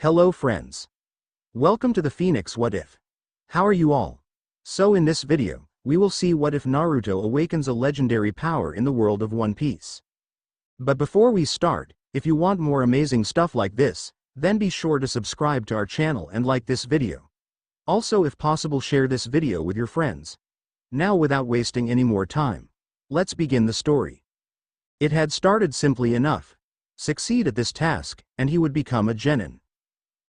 Hello friends. Welcome to the Phoenix What If. How are you all? So in this video, we will see what if Naruto awakens a legendary power in the world of One Piece. But before we start, if you want more amazing stuff like this, then be sure to subscribe to our channel and like this video. Also, if possible, share this video with your friends. Now, without wasting any more time, let's begin the story. It had started simply enough. Succeed at this task, and he would become a genin.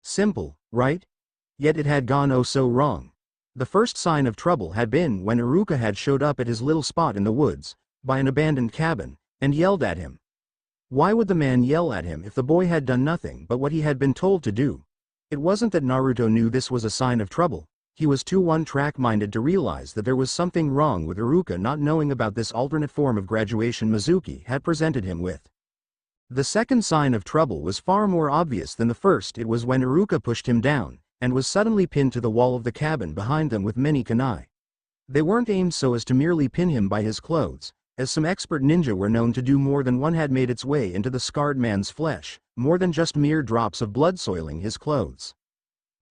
Simple, right? Yet it had gone oh so wrong. The first sign of trouble had been when Iruka had showed up at his little spot in the woods, by an abandoned cabin, and yelled at him. Why would the man yell at him if the boy had done nothing but what he had been told to do? It wasn't that Naruto knew this was a sign of trouble. He was too one-track minded to realize that there was something wrong with Iruka not knowing about this alternate form of graduation Mizuki had presented him with. The second sign of trouble was far more obvious than the first. It was when Iruka pushed him down, and was suddenly pinned to the wall of the cabin behind them with many kunai. They weren't aimed so as to merely pin him by his clothes, as some expert ninja were known to do. More than one had made its way into the scarred man's flesh, more than just mere drops of blood soiling his clothes.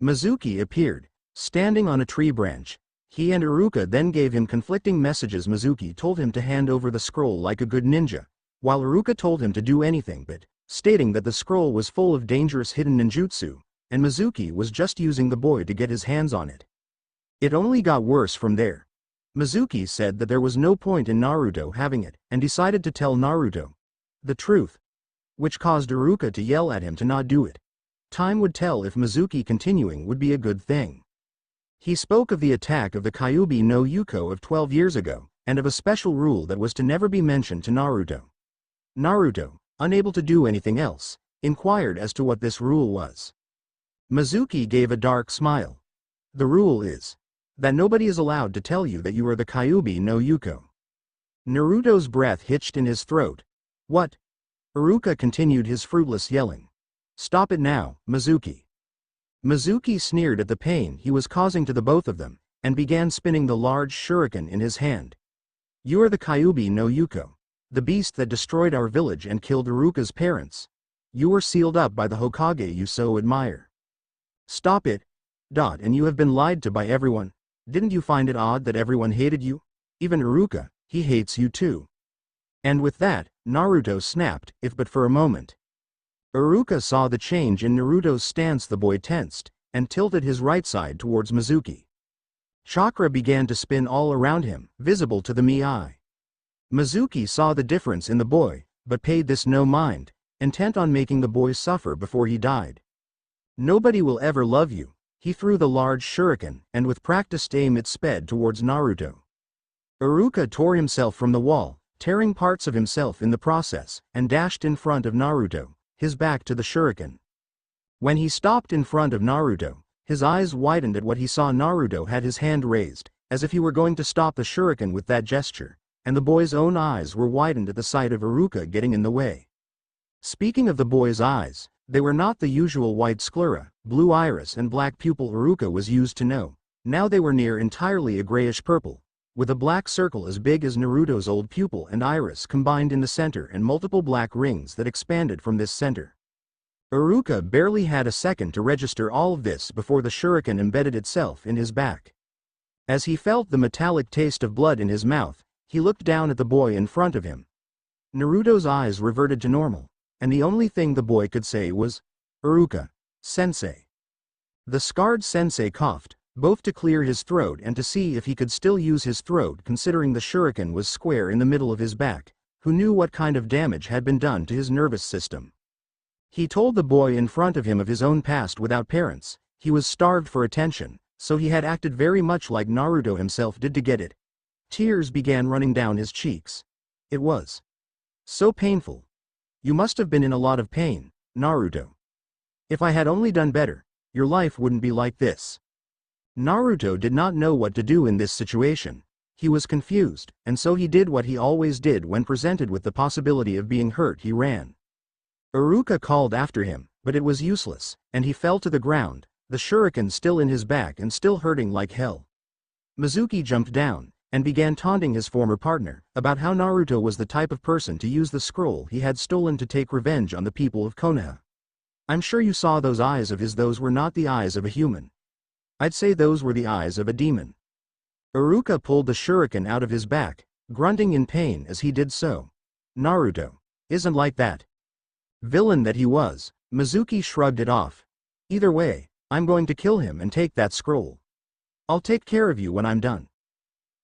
Mizuki appeared, standing on a tree branch. He and Iruka then gave him conflicting messages. Mizuki told him to hand over the scroll like a good ninja, while Iruka told him to do anything but, stating that the scroll was full of dangerous hidden ninjutsu, and Mizuki was just using the boy to get his hands on it. It only got worse from there. Mizuki said that there was no point in Naruto having it, and decided to tell Naruto the truth, which caused Iruka to yell at him to not do it. Time would tell if Mizuki continuing would be a good thing. He spoke of the attack of the Kyuubi no Yuko of 12 years ago, and of a special rule that was to never be mentioned to Naruto. Naruto, unable to do anything else, inquired as to what this rule was. Mizuki gave a dark smile. The rule is that nobody is allowed to tell you that you are the Kyuubi no Yuko. Naruto's breath hitched in his throat. What? Iruka continued his fruitless yelling. Stop it now, Mizuki. Mizuki sneered at the pain he was causing to the both of them, and began spinning the large shuriken in his hand. You are the Kyuubi no Yuko, the beast that destroyed our village and killed Iruka's parents. You were sealed up by the Hokage you so admire. Stop it. And you have been lied to by everyone. Didn't you find it odd that everyone hated you? Even Iruka, he hates you too. And with that, Naruto snapped, if but for a moment. Iruka saw the change in Naruto's stance. The boy tensed, and tilted his right side towards Mizuki. Chakra began to spin all around him, visible to the eye. Mizuki saw the difference in the boy, but paid this no mind, intent on making the boy suffer before he died. Nobody will ever love you. He threw the large shuriken, and with practiced aim it sped towards Naruto. Iruka tore himself from the wall, tearing parts of himself in the process, and dashed in front of Naruto, his back to the shuriken. When he stopped in front of Naruto, his eyes widened at what he saw. Naruto had his hand raised, as if he were going to stop the shuriken with that gesture, and the boy's own eyes were widened at the sight of Iruka getting in the way. Speaking of the boy's eyes, they were not the usual white sclera, blue iris and black pupil Iruka was used to know. Now they were near entirely a grayish purple, with a black circle as big as Naruto's old pupil and iris combined in the center and multiple black rings that expanded from this center. Iruka barely had a second to register all of this before the shuriken embedded itself in his back. As he felt the metallic taste of blood in his mouth, he looked down at the boy in front of him. Naruto's eyes reverted to normal, and the only thing the boy could say was, Iruka, sensei. The scarred sensei coughed, both to clear his throat and to see if he could still use his throat considering the shuriken was square in the middle of his back, who knew what kind of damage had been done to his nervous system. He told the boy in front of him of his own past without parents. He was starved for attention, so he had acted very much like Naruto himself did to get it. Tears began running down his cheeks. It was so painful. You must have been in a lot of pain, Naruto. If I had only done better, your life wouldn't be like this. Naruto did not know what to do in this situation. He was confused, and so he did what he always did when presented with the possibility of being hurt. He ran. Iruka called after him, but it was useless, and he fell to the ground, the shuriken still in his back and still hurting like hell. Mizuki jumped down, and began taunting his former partner about how Naruto was the type of person to use the scroll he had stolen to take revenge on the people of Konoha. I'm sure you saw those eyes of his. Those were not the eyes of a human. I'd say those were the eyes of a demon. Iruka pulled the shuriken out of his back, grunting in pain as he did so. Naruto isn't like that. Villain that he was, Mizuki shrugged it off. Either way, I'm going to kill him and take that scroll. I'll take care of you when I'm done.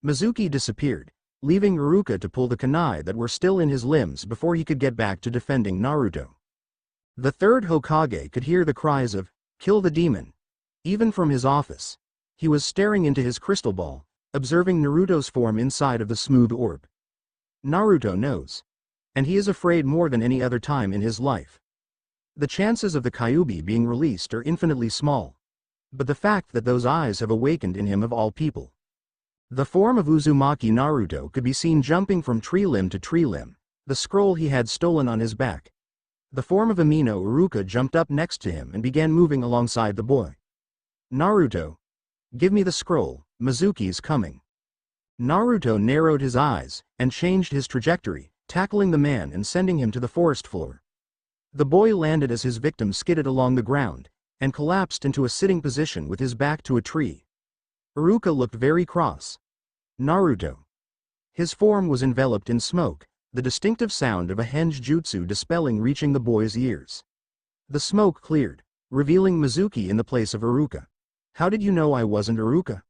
Mizuki disappeared, leaving Iruka to pull the kunai that were still in his limbs before he could get back to defending Naruto. The third Hokage could hear the cries of, "Kill the demon," even from his office. He was staring into his crystal ball, observing Naruto's form inside of the smooth orb. Naruto knows. And he is afraid more than any other time in his life. The chances of the Kyuubi being released are infinitely small. But the fact that those eyes have awakened in him of all people. The form of Uzumaki Naruto could be seen jumping from tree limb to tree limb, the scroll he had stolen on his back. The form of Amino Iruka jumped up next to him and began moving alongside the boy. Naruto. Give me the scroll, Mizuki's coming. Naruto narrowed his eyes and changed his trajectory, tackling the man and sending him to the forest floor. The boy landed as his victim skidded along the ground, and collapsed into a sitting position with his back to a tree. Iruka looked very cross. Naruto. His form was enveloped in smoke, the distinctive sound of a henge jutsu dispelling reaching the boy's ears. The smoke cleared, revealing Mizuki in the place of Iruka. How did you know I wasn't Iruka?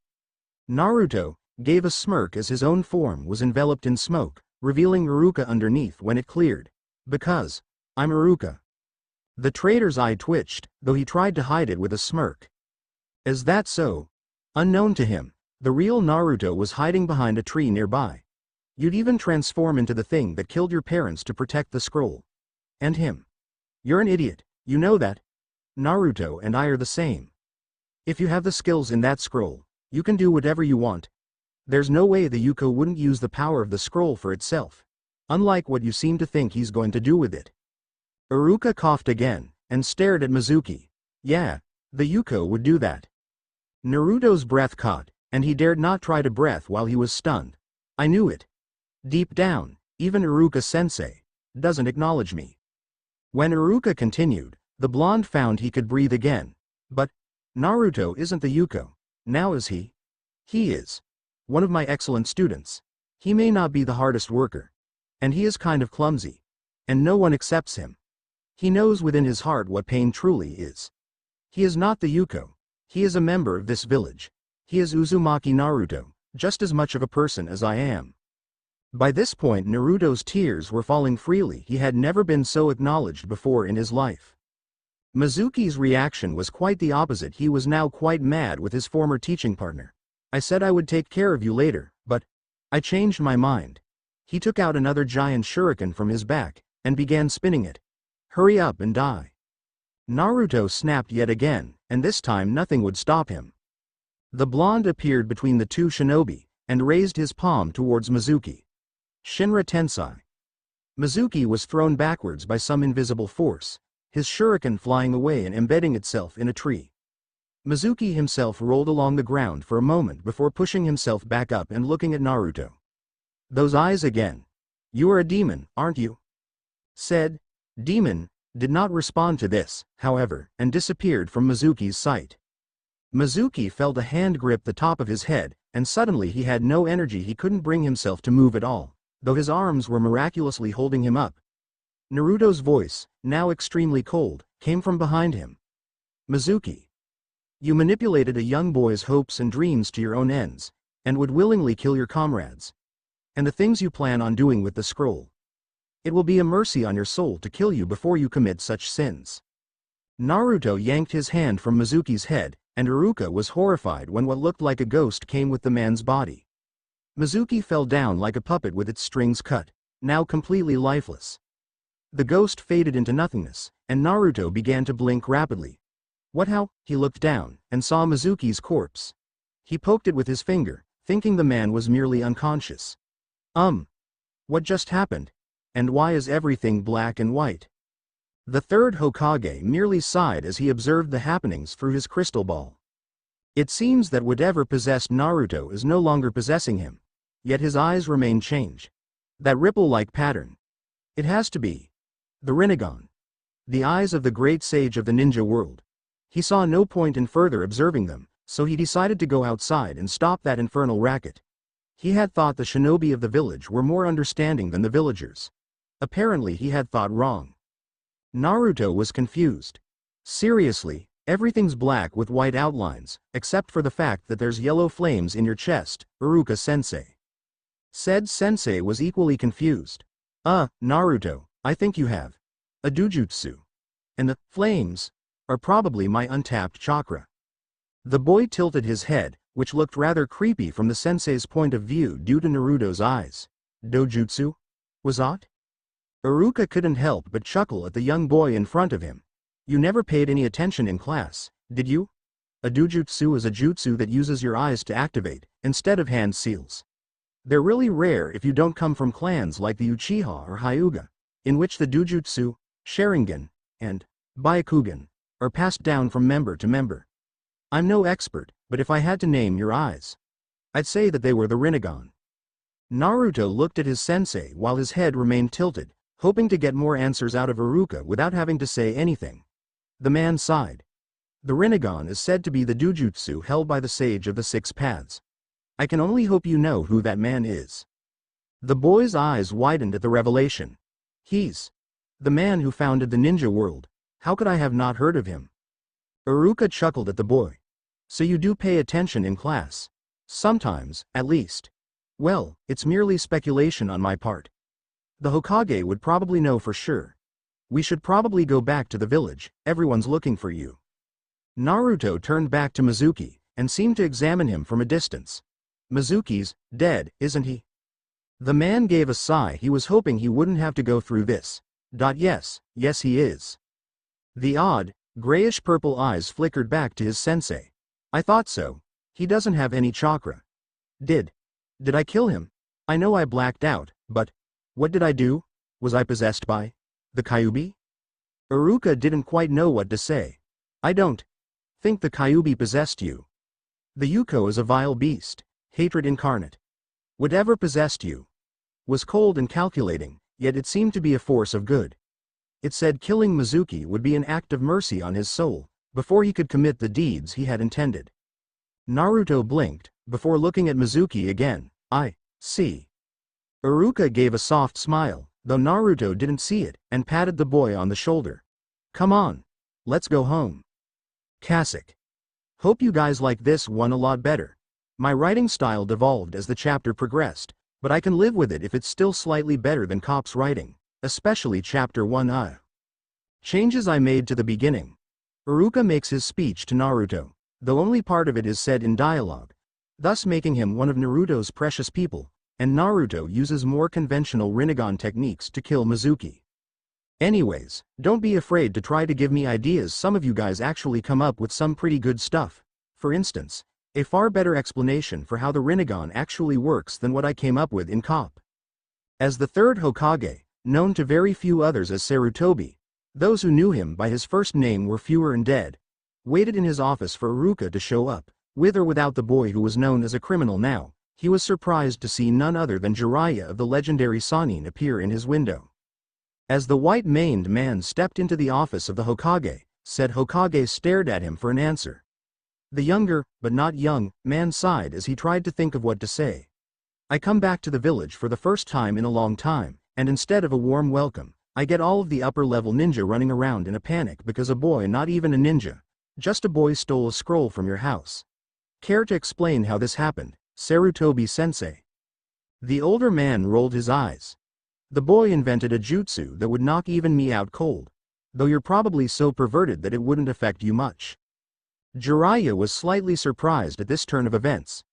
Naruto gave a smirk as his own form was enveloped in smoke, revealing Iruka underneath when it cleared. Because I'm Iruka. The traitor's eye twitched, though he tried to hide it with a smirk. Is that so? Unknown to him, the real Naruto was hiding behind a tree nearby. You'd even transform into the thing that killed your parents to protect the scroll. And him. You're an idiot, you know that? Naruto and I are the same. If you have the skills in that scroll, you can do whatever you want. There's no way the Yuko wouldn't use the power of the scroll for itself. Unlike what you seem to think he's going to do with it. Iruka coughed again, and stared at Mizuki. Yeah, the Yuko would do that. Naruto's breath caught, and he dared not try to breathe while he was stunned. I knew it. Deep down, even Iruka-sensei doesn't acknowledge me. When Iruka continued, the blonde found he could breathe again. But Naruto isn't the Yuko. Now is he? He is. One of my excellent students. He may not be the hardest worker. And he is kind of clumsy. And no one accepts him. He knows within his heart what pain truly is. He is not the Yuko. He is a member of this village. He is Uzumaki Naruto, just as much of a person as I am. By this point Naruto's tears were falling freely. He had never been so acknowledged before in his life. Mizuki's reaction was quite the opposite. He was now quite mad with his former teaching partner. I said I would take care of you later, but I changed my mind. He took out another giant shuriken from his back, and began spinning it. Hurry up and die. Naruto snapped yet again, and this time nothing would stop him. The blonde appeared between the two shinobi, and raised his palm towards Mizuki. Shinra Tensai. Mizuki was thrown backwards by some invisible force, his shuriken flying away and embedding itself in a tree. Mizuki himself rolled along the ground for a moment before pushing himself back up and looking at Naruto. Those eyes again. You are a demon, aren't you? Said. Demon did not respond to this, however, and disappeared from Mizuki's sight. Mizuki felt a hand grip the top of his head, and suddenly he had no energy. He couldn't bring himself to move at all, though his arms were miraculously holding him up. Naruto's voice, now extremely cold, came from behind him. Mizuki. You manipulated a young boy's hopes and dreams to your own ends, and would willingly kill your comrades. And the things you plan on doing with the scroll. It will be a mercy on your soul to kill you before you commit such sins. Naruto yanked his hand from Mizuki's head, and Iruka was horrified when what looked like a ghost came with the man's body. Mizuki fell down like a puppet with its strings cut, now completely lifeless. The ghost faded into nothingness, and Naruto began to blink rapidly. What how? He looked down, and saw Mizuki's corpse. He poked it with his finger, thinking the man was merely unconscious. What just happened? And why is everything black and white? The third Hokage merely sighed as he observed the happenings through his crystal ball. It seems that whatever possessed Naruto is no longer possessing him. Yet his eyes remain changed. That ripple-like pattern. It has to be the Rinnegan. The eyes of the great sage of the ninja world. He saw no point in further observing them, so he decided to go outside and stop that infernal racket. He had thought the shinobi of the village were more understanding than the villagers. Apparently he had thought wrong. Naruto was confused. Seriously, everything's black with white outlines, except for the fact that there's yellow flames in your chest, Iruka-sensei. Said sensei was equally confused. Naruto, I think you have a dojutsu. And the flames are probably my untapped chakra. The boy tilted his head, which looked rather creepy from the sensei's point of view due to Naruto's eyes. Dojutsu? Was that? Iruka couldn't help but chuckle at the young boy in front of him. You never paid any attention in class, did you? A dojutsu is a jutsu that uses your eyes to activate, instead of hand seals. They're really rare if you don't come from clans like the Uchiha or Hyuga, in which the dojutsu, Sharingan, and Byakugan are passed down from member to member. I'm no expert, but if I had to name your eyes, I'd say that they were the Rinnegan. Naruto looked at his sensei while his head remained tilted, hoping to get more answers out of Iruka without having to say anything. The man sighed. The Rinnegan is said to be the dojutsu held by the sage of the six paths. I can only hope you know who that man is. The boy's eyes widened at the revelation. He's the man who founded the ninja world. How could I have not heard of him? Iruka chuckled at the boy. So you do pay attention in class. Sometimes, at least. Well, it's merely speculation on my part. The Hokage would probably know for sure. We should probably go back to the village, everyone's looking for you. Naruto turned back to Mizuki, and seemed to examine him from a distance. Mizuki's dead, isn't he? The man gave a sigh. He was hoping he wouldn't have to go through this. Yes he is. The odd, grayish-purple eyes flickered back to his sensei. I thought so. He doesn't have any chakra. Did I kill him? I know I blacked out, but what did I do? Was I possessed by the Kyuubi? Iruka didn't quite know what to say. I don't think the Kyuubi possessed you. The Yuko is a vile beast, hatred incarnate. Whatever possessed you was cold and calculating, yet it seemed to be a force of good. It said killing Mizuki would be an act of mercy on his soul, before he could commit the deeds he had intended. Naruto blinked, before looking at Mizuki again. I see. Iruka gave a soft smile, though Naruto didn't see it, and patted the boy on the shoulder. Come on. Let's go home. Classic. Hope you guys like this one a lot better. My writing style devolved as the chapter progressed, but I can live with it if it's still slightly better than Cop's writing, especially chapter 1. Changes I made to the beginning. Iruka makes his speech to Naruto, though only part of it is said in dialogue, thus making him one of Naruto's precious people, and Naruto uses more conventional Rinnegan techniques to kill Mizuki. Anyways, don't be afraid to try to give me ideas. Some of you guys actually come up with some pretty good stuff. For instance, a far better explanation for how the Rinnegan actually works than what I came up with in Cop. As the third Hokage, known to very few others as Sarutobi, those who knew him by his first name were fewer and dead, waited in his office for Iruka to show up, with or without the boy who was known as a criminal now. He was surprised to see none other than Jiraiya of the legendary Sannin appear in his window. As the white-maned man stepped into the office of the Hokage, said Hokage stared at him for an answer. The younger, but not young, man sighed as he tried to think of what to say. I come back to the village for the first time in a long time, and instead of a warm welcome, I get all of the upper-level ninja running around in a panic because a boy, not even a ninja, just a boy, stole a scroll from your house. Care to explain how this happened, Sarutobi-sensei? The older man rolled his eyes. The boy invented a jutsu that would knock even me out cold, though you're probably so perverted that it wouldn't affect you much. Jiraiya was slightly surprised at this turn of events.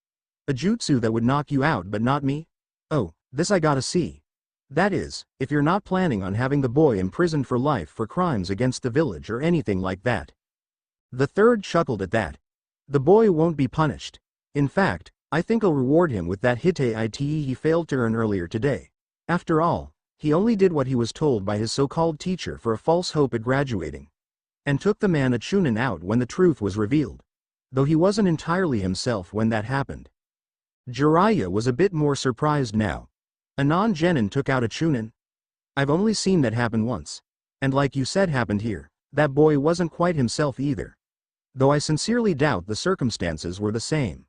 A jutsu that would knock you out but not me? Oh, this I gotta see. That is, if you're not planning on having the boy imprisoned for life for crimes against the village or anything like that. The third chuckled at that. The boy won't be punished. In fact, I think I'll reward him with that hite he failed to earn earlier today. After all, he only did what he was told by his so-called teacher for a false hope at graduating, and took the man a chunin out when the truth was revealed, though he wasn't entirely himself when that happened. Jiraiya was a bit more surprised now. A non-genin took out a chunin? I've only seen that happen once. And like you said happened here, that boy wasn't quite himself either. Though I sincerely doubt the circumstances were the same.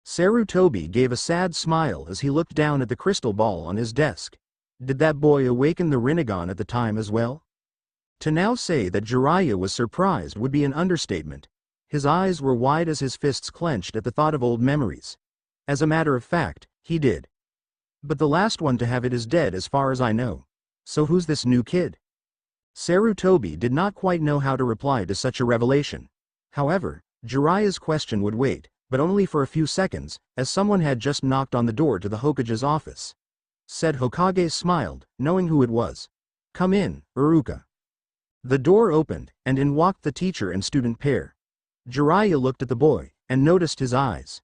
Sarutobi gave a sad smile as he looked down at the crystal ball on his desk. Did that boy awaken the Rinnegan at the time as well? To now say that Jiraiya was surprised would be an understatement. His eyes were wide as his fists clenched at the thought of old memories. As a matter of fact, he did. But the last one to have it is dead as far as I know. So who's this new kid? Sarutobi did not quite know how to reply to such a revelation. However, Jiraiya's question would wait, but only for a few seconds, as someone had just knocked on the door to the Hokage's office. Said Hokage smiled, knowing who it was. Come in, Iruka. The door opened, and in walked the teacher and student pair. Jiraiya looked at the boy, and noticed his eyes.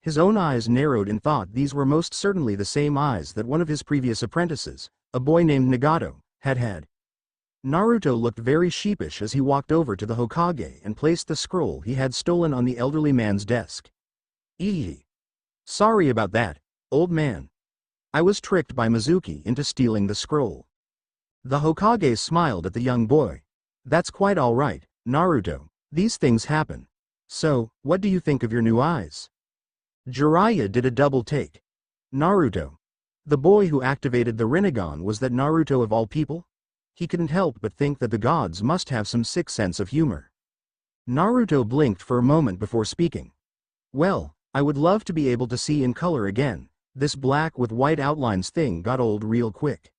His own eyes narrowed in thought. These were most certainly the same eyes that one of his previous apprentices, a boy named Nagato, had had. Naruto looked very sheepish as he walked over to the Hokage and placed the scroll he had stolen on the elderly man's desk. Eee. Sorry about that, old man. I was tricked by Mizuki into stealing the scroll. The Hokage smiled at the young boy. That's quite all right, Naruto. These things happen. So, what do you think of your new eyes? Jiraiya did a double take. Naruto. The boy who activated the Rinnegan was that Naruto of all people? He couldn't help but think that the gods must have some sick sense of humor. Naruto blinked for a moment before speaking. Well, I would love to be able to see in color again. This black with white outlines thing got old real quick.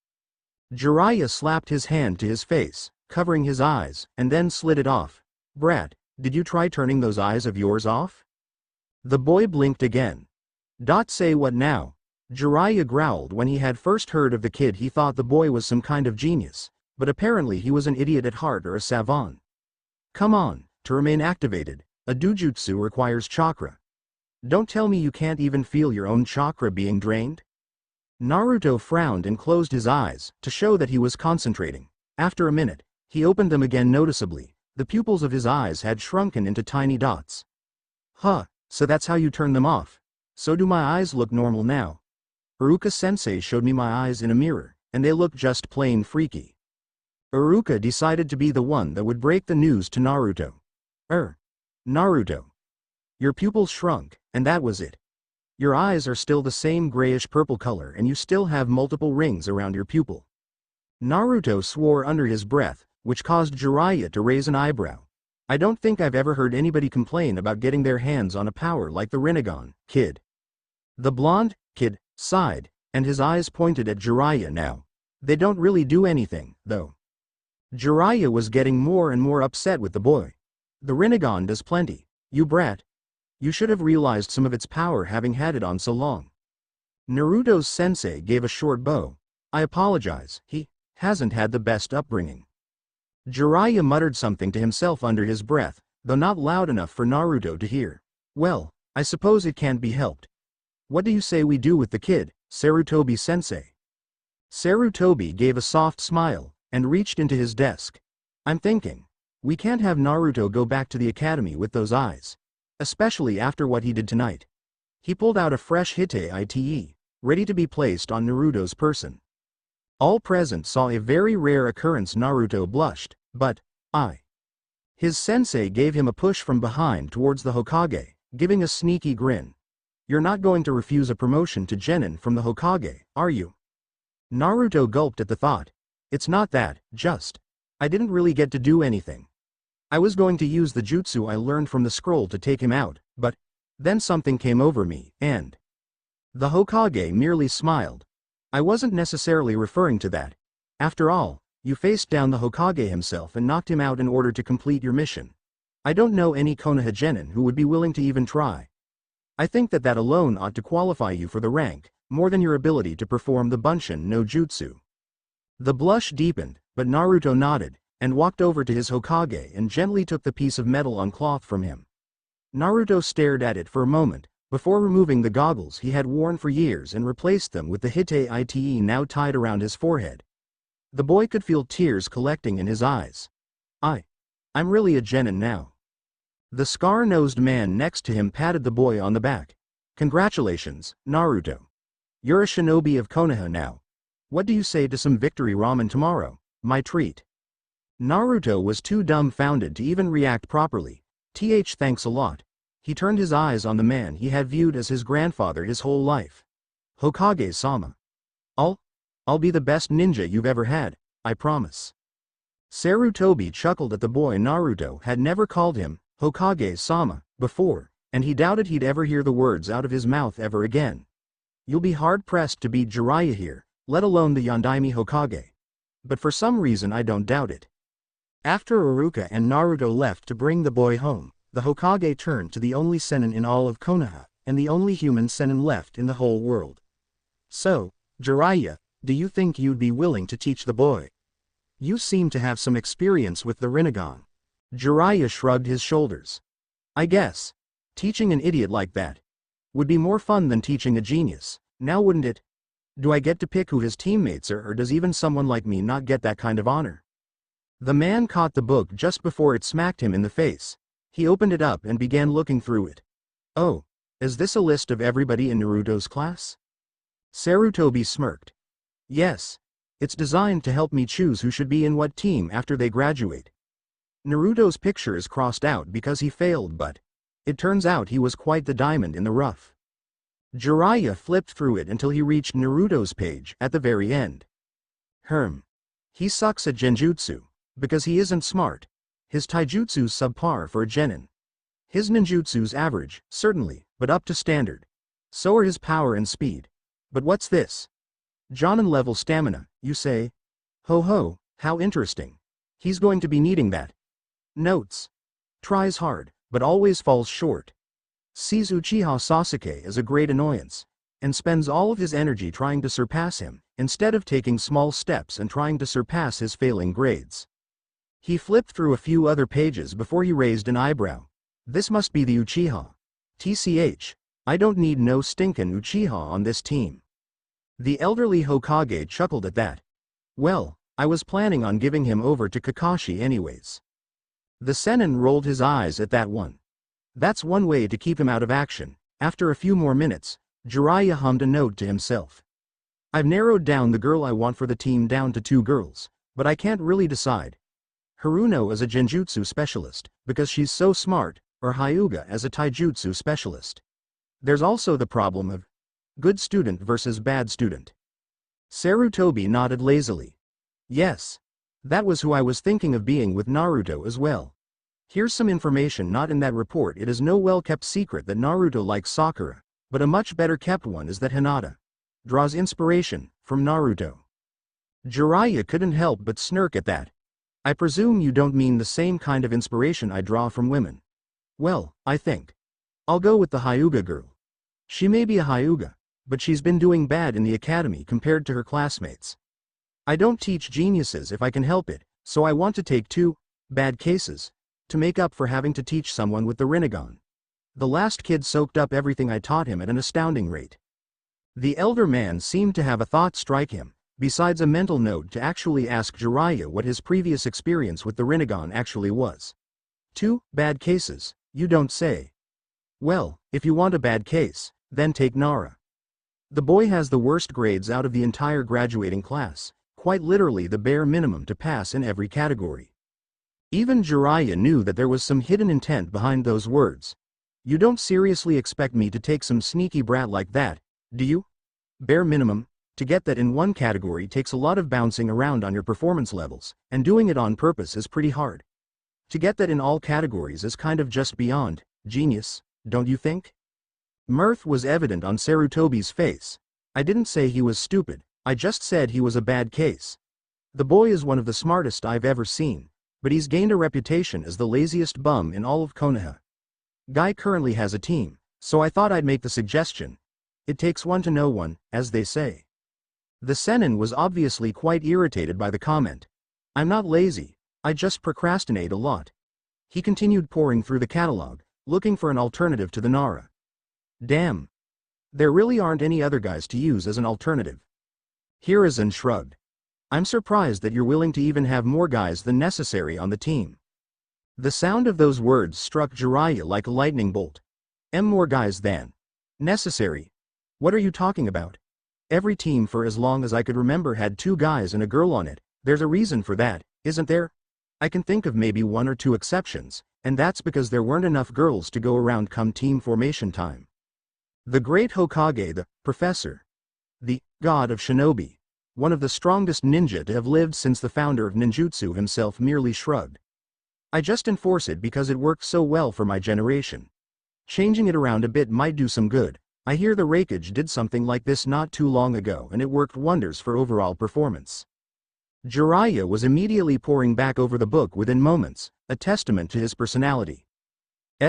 Jiraiya slapped his hand to his face, covering his eyes, and then slid it off. Brat, did you try turning those eyes of yours off? The boy blinked again. Say what now? Jiraiya growled. When he had first heard of the kid he thought the boy was some kind of genius, but apparently he was an idiot at heart or a savant. Come on, to remain activated, a dojutsu requires chakra. Don't tell me you can't even feel your own chakra being drained? Naruto frowned and closed his eyes, to show that he was concentrating. After a minute, he opened them again noticeably. The pupils of his eyes had shrunken into tiny dots. Huh, so that's how you turn them off. So do my eyes look normal now? Iruka-sensei showed me my eyes in a mirror, and they look just plain freaky. Iruka decided to be the one that would break the news to Naruto. Naruto. Your pupils shrunk, and that was it. Your eyes are still the same grayish-purple color and you still have multiple rings around your pupil. Naruto swore under his breath, which caused Jiraiya to raise an eyebrow. I don't think I've ever heard anybody complain about getting their hands on a power like the Rinnegan, kid. The blonde kid sighed, and his eyes pointed at Jiraiya now. They don't really do anything, though. Jiraiya was getting more and more upset with the boy. The Rinnegan does plenty, you brat. You should have realized some of its power having had it on so long. Naruto's sensei gave a short bow. I apologize, he hasn't had the best upbringing. Jiraiya muttered something to himself under his breath, though not loud enough for Naruto to hear. Well, I suppose it can't be helped. What do you say we do with the kid, Sarutobi-sensei? Sarutobi gave a soft smile, and reached into his desk. I'm thinking. We can't have Naruto go back to the academy with those eyes. Especially after what he did tonight. He pulled out a fresh hite, ready to be placed on Naruto's person. All present saw a very rare occurrence. Naruto blushed, but, His sensei gave him a push from behind towards the Hokage, giving a sneaky grin. You're not going to refuse a promotion to Genin from the Hokage, are you? Naruto gulped at the thought. It's not that, just. I didn't really get to do anything. I was going to use the jutsu I learned from the scroll to take him out, but then something came over me, and the Hokage merely smiled. I wasn't necessarily referring to that. After all, you faced down the Hokage himself and knocked him out in order to complete your mission. I don't know any Konoha Genin who would be willing to even try. I think that alone ought to qualify you for the rank, more than your ability to perform the Bunshin no Jutsu. The blush deepened, but Naruto nodded, and walked over to his Hokage and gently took the piece of metal on cloth from him. Naruto stared at it for a moment, before removing the goggles he had worn for years and replaced them with the hite now tied around his forehead. The boy could feel tears collecting in his eyes. I'm really a Genin now. The scar-nosed man next to him patted the boy on the back. Congratulations, Naruto. You're a shinobi of Konoha now. What do you say to some victory ramen tomorrow, my treat? Naruto was too dumbfounded to even react properly. Thanks a lot. He turned his eyes on the man he had viewed as his grandfather his whole life. Hokage-sama. I'll be the best ninja you've ever had, I promise. Sarutobi chuckled at the boy. Naruto had never called him Hokage-sama before, and he doubted he'd ever hear the words out of his mouth ever again. You'll be hard-pressed to beat Jiraiya here, let alone the Yondaime Hokage. But for some reason I don't doubt it. After Iruka and Naruto left to bring the boy home, the Hokage turned to the only Sennin in all of Konoha, and the only human Sennin left in the whole world. So, Jiraiya, do you think you'd be willing to teach the boy? You seem to have some experience with the Rinnegan. Jiraiya shrugged his shoulders. I guess. Teaching an idiot like that would be more fun than teaching a genius, now wouldn't it? Do I get to pick who his teammates are, or does even someone like me not get that kind of honor? The man caught the book just before it smacked him in the face. He opened it up and began looking through it. Oh, is this a list of everybody in Naruto's class? Sarutobi smirked. Yes. It's designed to help me choose who should be in what team after they graduate. Naruto's picture is crossed out because he failed, but it turns out he was quite the diamond in the rough. Jiraiya flipped through it until he reached Naruto's page at the very end. He sucks at genjutsu, because he isn't smart. His taijutsu's subpar for a genin. His ninjutsu's average, certainly, but up to standard. So are his power and speed. But what's this? Jonin level stamina, you say? Ho ho, how interesting. He's going to be needing that. Notes. Tries hard, but always falls short. Sees Uchiha Sasuke as a great annoyance, and spends all of his energy trying to surpass him, instead of taking small steps and trying to surpass his failing grades. He flipped through a few other pages before he raised an eyebrow. This must be the Uchiha. TCH. I don't need no stinkin' Uchiha on this team. The elderly Hokage chuckled at that. Well, I was planning on giving him over to Kakashi anyways. The Sennin rolled his eyes at that one. That's one way to keep him out of action. After a few more minutes, Jiraiya hummed a note to himself. I've narrowed down the girl I want for the team down to 2 girls, but I can't really decide. Haruno as a genjutsu specialist, because she's so smart, or Hyuga as a taijutsu specialist. There's also the problem of good student versus bad student. Sarutobi nodded lazily. Yes. That was who I was thinking of being with Naruto as well. Here's some information not in that report. It is no well-kept secret that Naruto likes Sakura, but a much better kept one is that Hinata draws inspiration from Naruto. Jiraiya couldn't help but smirk at that. I presume you don't mean the same kind of inspiration I draw from women. Well, I think I'll go with the Hyuga girl. She may be a Hyuga, but she's been doing bad in the academy compared to her classmates. I don't teach geniuses if I can help it, so I want to take 2 bad cases to make up for having to teach someone with the Rinnegan. The last kid soaked up everything I taught him at an astounding rate. The elder man seemed to have a thought strike him, besides a mental note to actually ask Jiraiya what his previous experience with the Rinnegan actually was. 2 bad cases, you don't say. Well, if you want a bad case, then take Nara. The boy has the worst grades out of the entire graduating class, quite literally the bare minimum to pass in every category. Even Jiraiya knew that there was some hidden intent behind those words. You don't seriously expect me to take some sneaky brat like that, do you? Bare minimum? To get that in one category takes a lot of bouncing around on your performance levels, and doing it on purpose is pretty hard. To get that in all categories is kind of just beyond genius, don't you think? Mirth was evident on Sarutobi's face. I didn't say he was stupid, I just said he was a bad case. The boy is one of the smartest I've ever seen, but he's gained a reputation as the laziest bum in all of Konoha. Guy currently has a team, so I thought I'd make the suggestion. It takes one to know one, as they say. The Sennin was obviously quite irritated by the comment. I'm not lazy, I just procrastinate a lot. He continued poring through the catalog, looking for an alternative to the Nara. Damn. There really aren't any other guys to use as an alternative. Hiruzen shrugged. I'm surprised that you're willing to even have more guys than necessary on the team. The sound of those words struck Jiraiya like a lightning bolt. More guys than necessary. What are you talking about? Every team for as long as I could remember had 2 guys and a girl on it. There's a reason for that, isn't there? I can think of maybe 1 or 2 exceptions, and that's because there weren't enough girls to go around come team formation time. The great Hokage, the professor, the god of shinobi, one of the strongest ninja to have lived since the founder of ninjutsu himself, merely shrugged. I just enforce it because it worked so well for my generation. Changing it around a bit might do some good. I hear the Raikage did something like this not too long ago and it worked wonders for overall performance. Jiraiya was immediately poring back over the book within moments, a testament to his personality.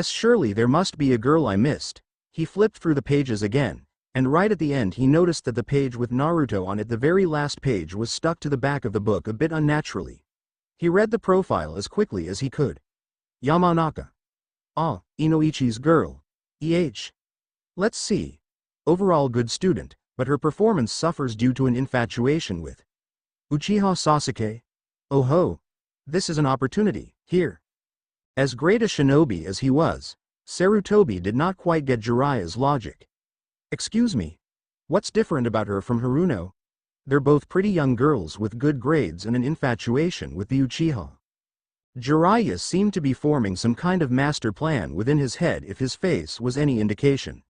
Surely there must be a girl I missed. He flipped through the pages again, and right at the end he noticed that the page with Naruto on it, the very last page, was stuck to the back of the book a bit unnaturally. He read the profile as quickly as he could. Yamanaka. Ah, Inoichi's girl. Let's see. Overall good student, but her performance suffers due to an infatuation with Uchiha Sasuke. Oh ho. This is an opportunity, here. As great a shinobi as he was, Sarutobi did not quite get Jiraiya's logic. Excuse me. What's different about her from Haruno? They're both pretty young girls with good grades and an infatuation with the Uchiha. Jiraiya seemed to be forming some kind of master plan within his head if his face was any indication.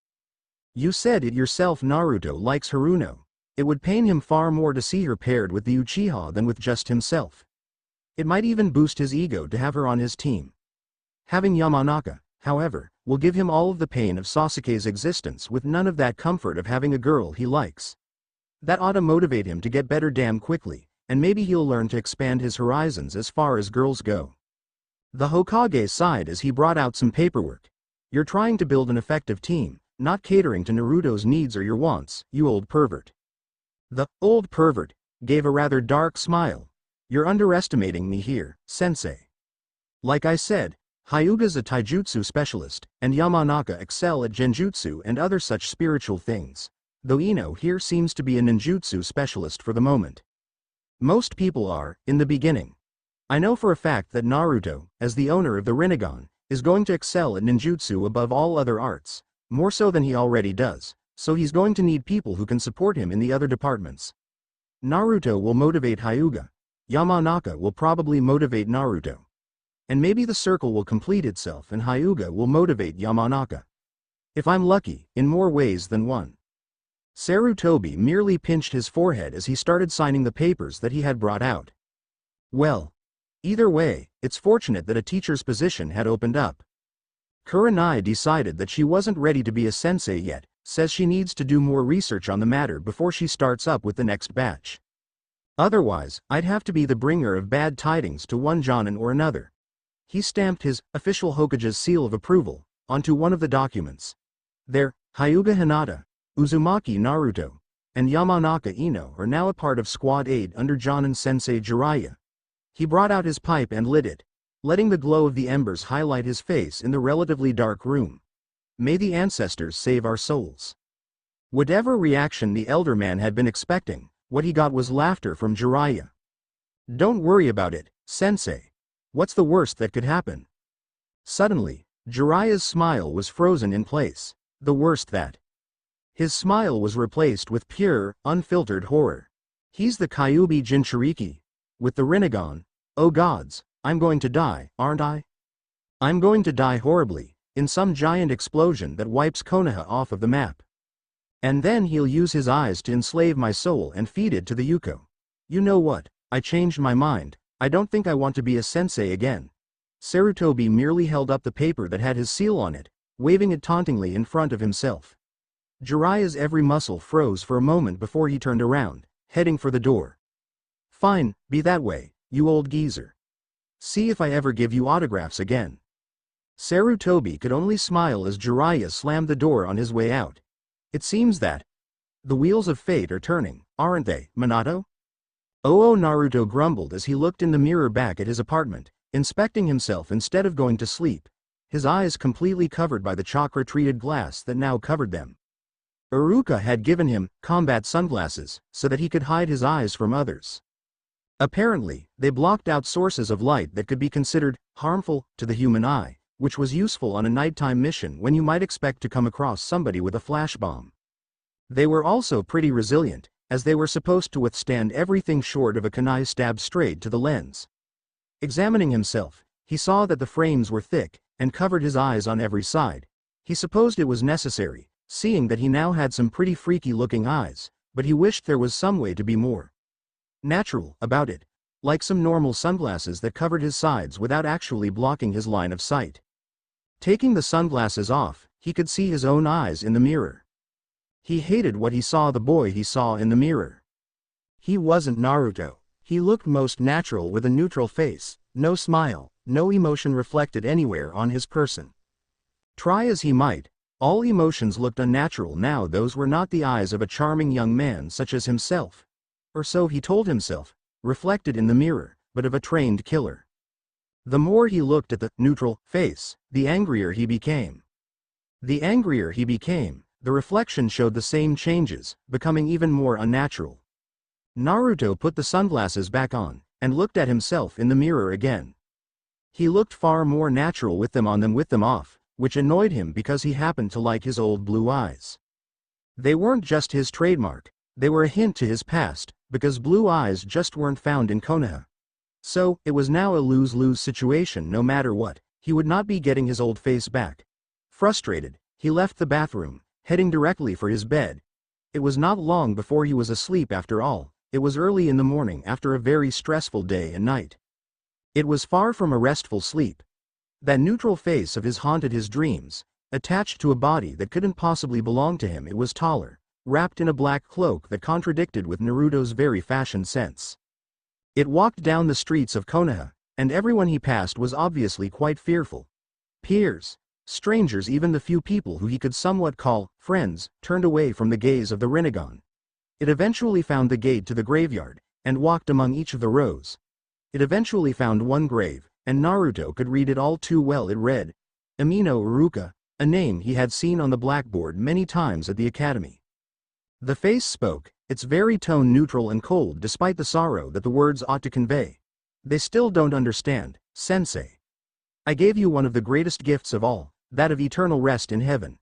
You said it yourself, Naruto likes Haruno. It would pain him far more to see her paired with the Uchiha than with just himself. It might even boost his ego to have her on his team. Having Yamanaka, however, will give him all of the pain of Sasuke's existence with none of that comfort of having a girl he likes. That ought to motivate him to get better damn quickly, and maybe he'll learn to expand his horizons as far as girls go. The Hokage sighed as he brought out some paperwork. You're trying to build an effective team, not catering to Naruto's needs or your wants, you old pervert. The old pervert gave a rather dark smile. You're underestimating me here, sensei. Like I said, Hyuga's a taijutsu specialist, and Yamanaka excel at genjutsu and other such spiritual things, though Ino here seems to be a ninjutsu specialist for the moment. Most people are, in the beginning. I know for a fact that Naruto, as the owner of the Rinnegan, is going to excel at ninjutsu above all other arts, more so than he already does, so he's going to need people who can support him in the other departments. Naruto will motivate Hyuga. Yamanaka will probably motivate Naruto. And maybe the circle will complete itself and Hyuga will motivate Yamanaka. If I'm lucky, in more ways than one. Sarutobi merely pinched his forehead as he started signing the papers that he had brought out. Well, either way, it's fortunate that a teacher's position had opened up. Kurenai decided that she wasn't ready to be a sensei yet, says she needs to do more research on the matter before she starts up with the next batch. Otherwise, I'd have to be the bringer of bad tidings to one Jonin or another. He stamped his official Hokage's seal of approval onto one of the documents. There, Hyuga Hinata, Uzumaki Naruto, and Yamanaka Ino are now a part of Squad 8 under Jonin Sensei Jiraiya. He brought out his pipe and lit it, letting the glow of the embers highlight his face in the relatively dark room. May the ancestors save our souls. Whatever reaction the elder man had been expecting, what he got was laughter from Jiraiya. Don't worry about it, sensei. What's the worst that could happen? Suddenly, Jiraiya's smile was frozen in place. The worst that. His smile was replaced with pure, unfiltered horror. He's the Kyuubi Jinchuriki. With the Rinnegan. Oh gods, I'm going to die, aren't I? I'm going to die horribly, in some giant explosion that wipes Konoha off of the map. And then he'll use his eyes to enslave my soul and feed it to the Yuko. You know what, I changed my mind. I don't think I want to be a sensei again. Sarutobi merely held up the paper that had his seal on it, waving it tauntingly in front of himself. Jiraiya's every muscle froze for a moment before he turned around, heading for the door. Fine, be that way, you old geezer. See if I ever give you autographs again. Sarutobi could only smile as Jiraiya slammed the door on his way out. It seems that the wheels of fate are turning, aren't they, Minato? Naruto grumbled as he looked in the mirror back at his apartment, inspecting himself instead of going to sleep, his eyes completely covered by the chakra-treated glass that now covered them. Iruka had given him combat sunglasses so that he could hide his eyes from others. Apparently, they blocked out sources of light that could be considered harmful to the human eye, which was useful on a nighttime mission when you might expect to come across somebody with a flash bomb. They were also pretty resilient, as they were supposed to withstand everything short of a kunai stab straight to the lens. Examining himself, he saw that the frames were thick, and covered his eyes on every side. He supposed it was necessary, seeing that he now had some pretty freaky-looking eyes, but he wished there was some way to be more natural about it, like some normal sunglasses that covered his sides without actually blocking his line of sight. Taking the sunglasses off, he could see his own eyes in the mirror. He hated what he saw in the mirror. He wasn't Naruto. He looked most natural with a neutral face, no smile, no emotion reflected anywhere on his person. Try as he might, all emotions looked unnatural now. Those were not the eyes of a charming young man such as himself. Or so he told himself, reflected in the mirror, but of a trained killer. The more he looked at the neutral face, the angrier he became. The angrier he became, the reflection showed the same changes, becoming even more unnatural. Naruto put the sunglasses back on, and looked at himself in the mirror again. He looked far more natural with them on than with them off, which annoyed him because he happened to like his old blue eyes. They weren't just his trademark, they were a hint to his past, because blue eyes just weren't found in Konoha. So, it was now a lose-lose situation. No matter what, he would not be getting his old face back. Frustrated, he left the bathroom, heading directly for his bed. It was not long before he was asleep after all. It was early in the morning after a very stressful day and night. It was far from a restful sleep. That neutral face of his haunted his dreams, attached to a body that couldn't possibly belong to him. It was taller, wrapped in a black cloak that contradicted with Naruto's very fashion sense. It walked down the streets of Konoha, and everyone he passed was obviously quite fearful. Peers, strangers, even the few people who he could somewhat call friends, turned away from the gaze of the Rinnegan. It eventually found the gate to the graveyard, and walked among each of the rows. It eventually found one grave, and Naruto could read it all too well. It read, Amino Iruka, a name he had seen on the blackboard many times at the academy. The face spoke, its very tone neutral and cold despite the sorrow that the words ought to convey. They still don't understand, sensei. I gave you one of the greatest gifts of all, that of eternal rest in heaven.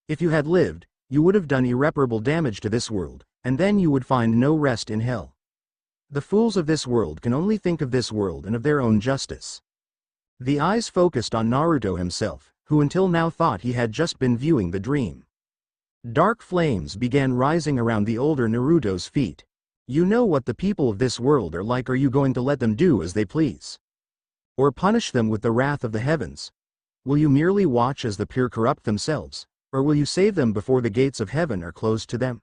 If you had lived, you would have done irreparable damage to this world, and then you would find no rest in hell. The fools of this world can only think of this world and of their own justice. The eyes focused on Naruto himself, who until now thought he had just been viewing the dream. Dark flames began rising around the older Naruto's feet. You know what the people of this world are like. Are you going to let them do as they please? Or punish them with the wrath of the heavens? Will you merely watch as the pure corrupt themselves, or will you save them before the gates of heaven are closed to them?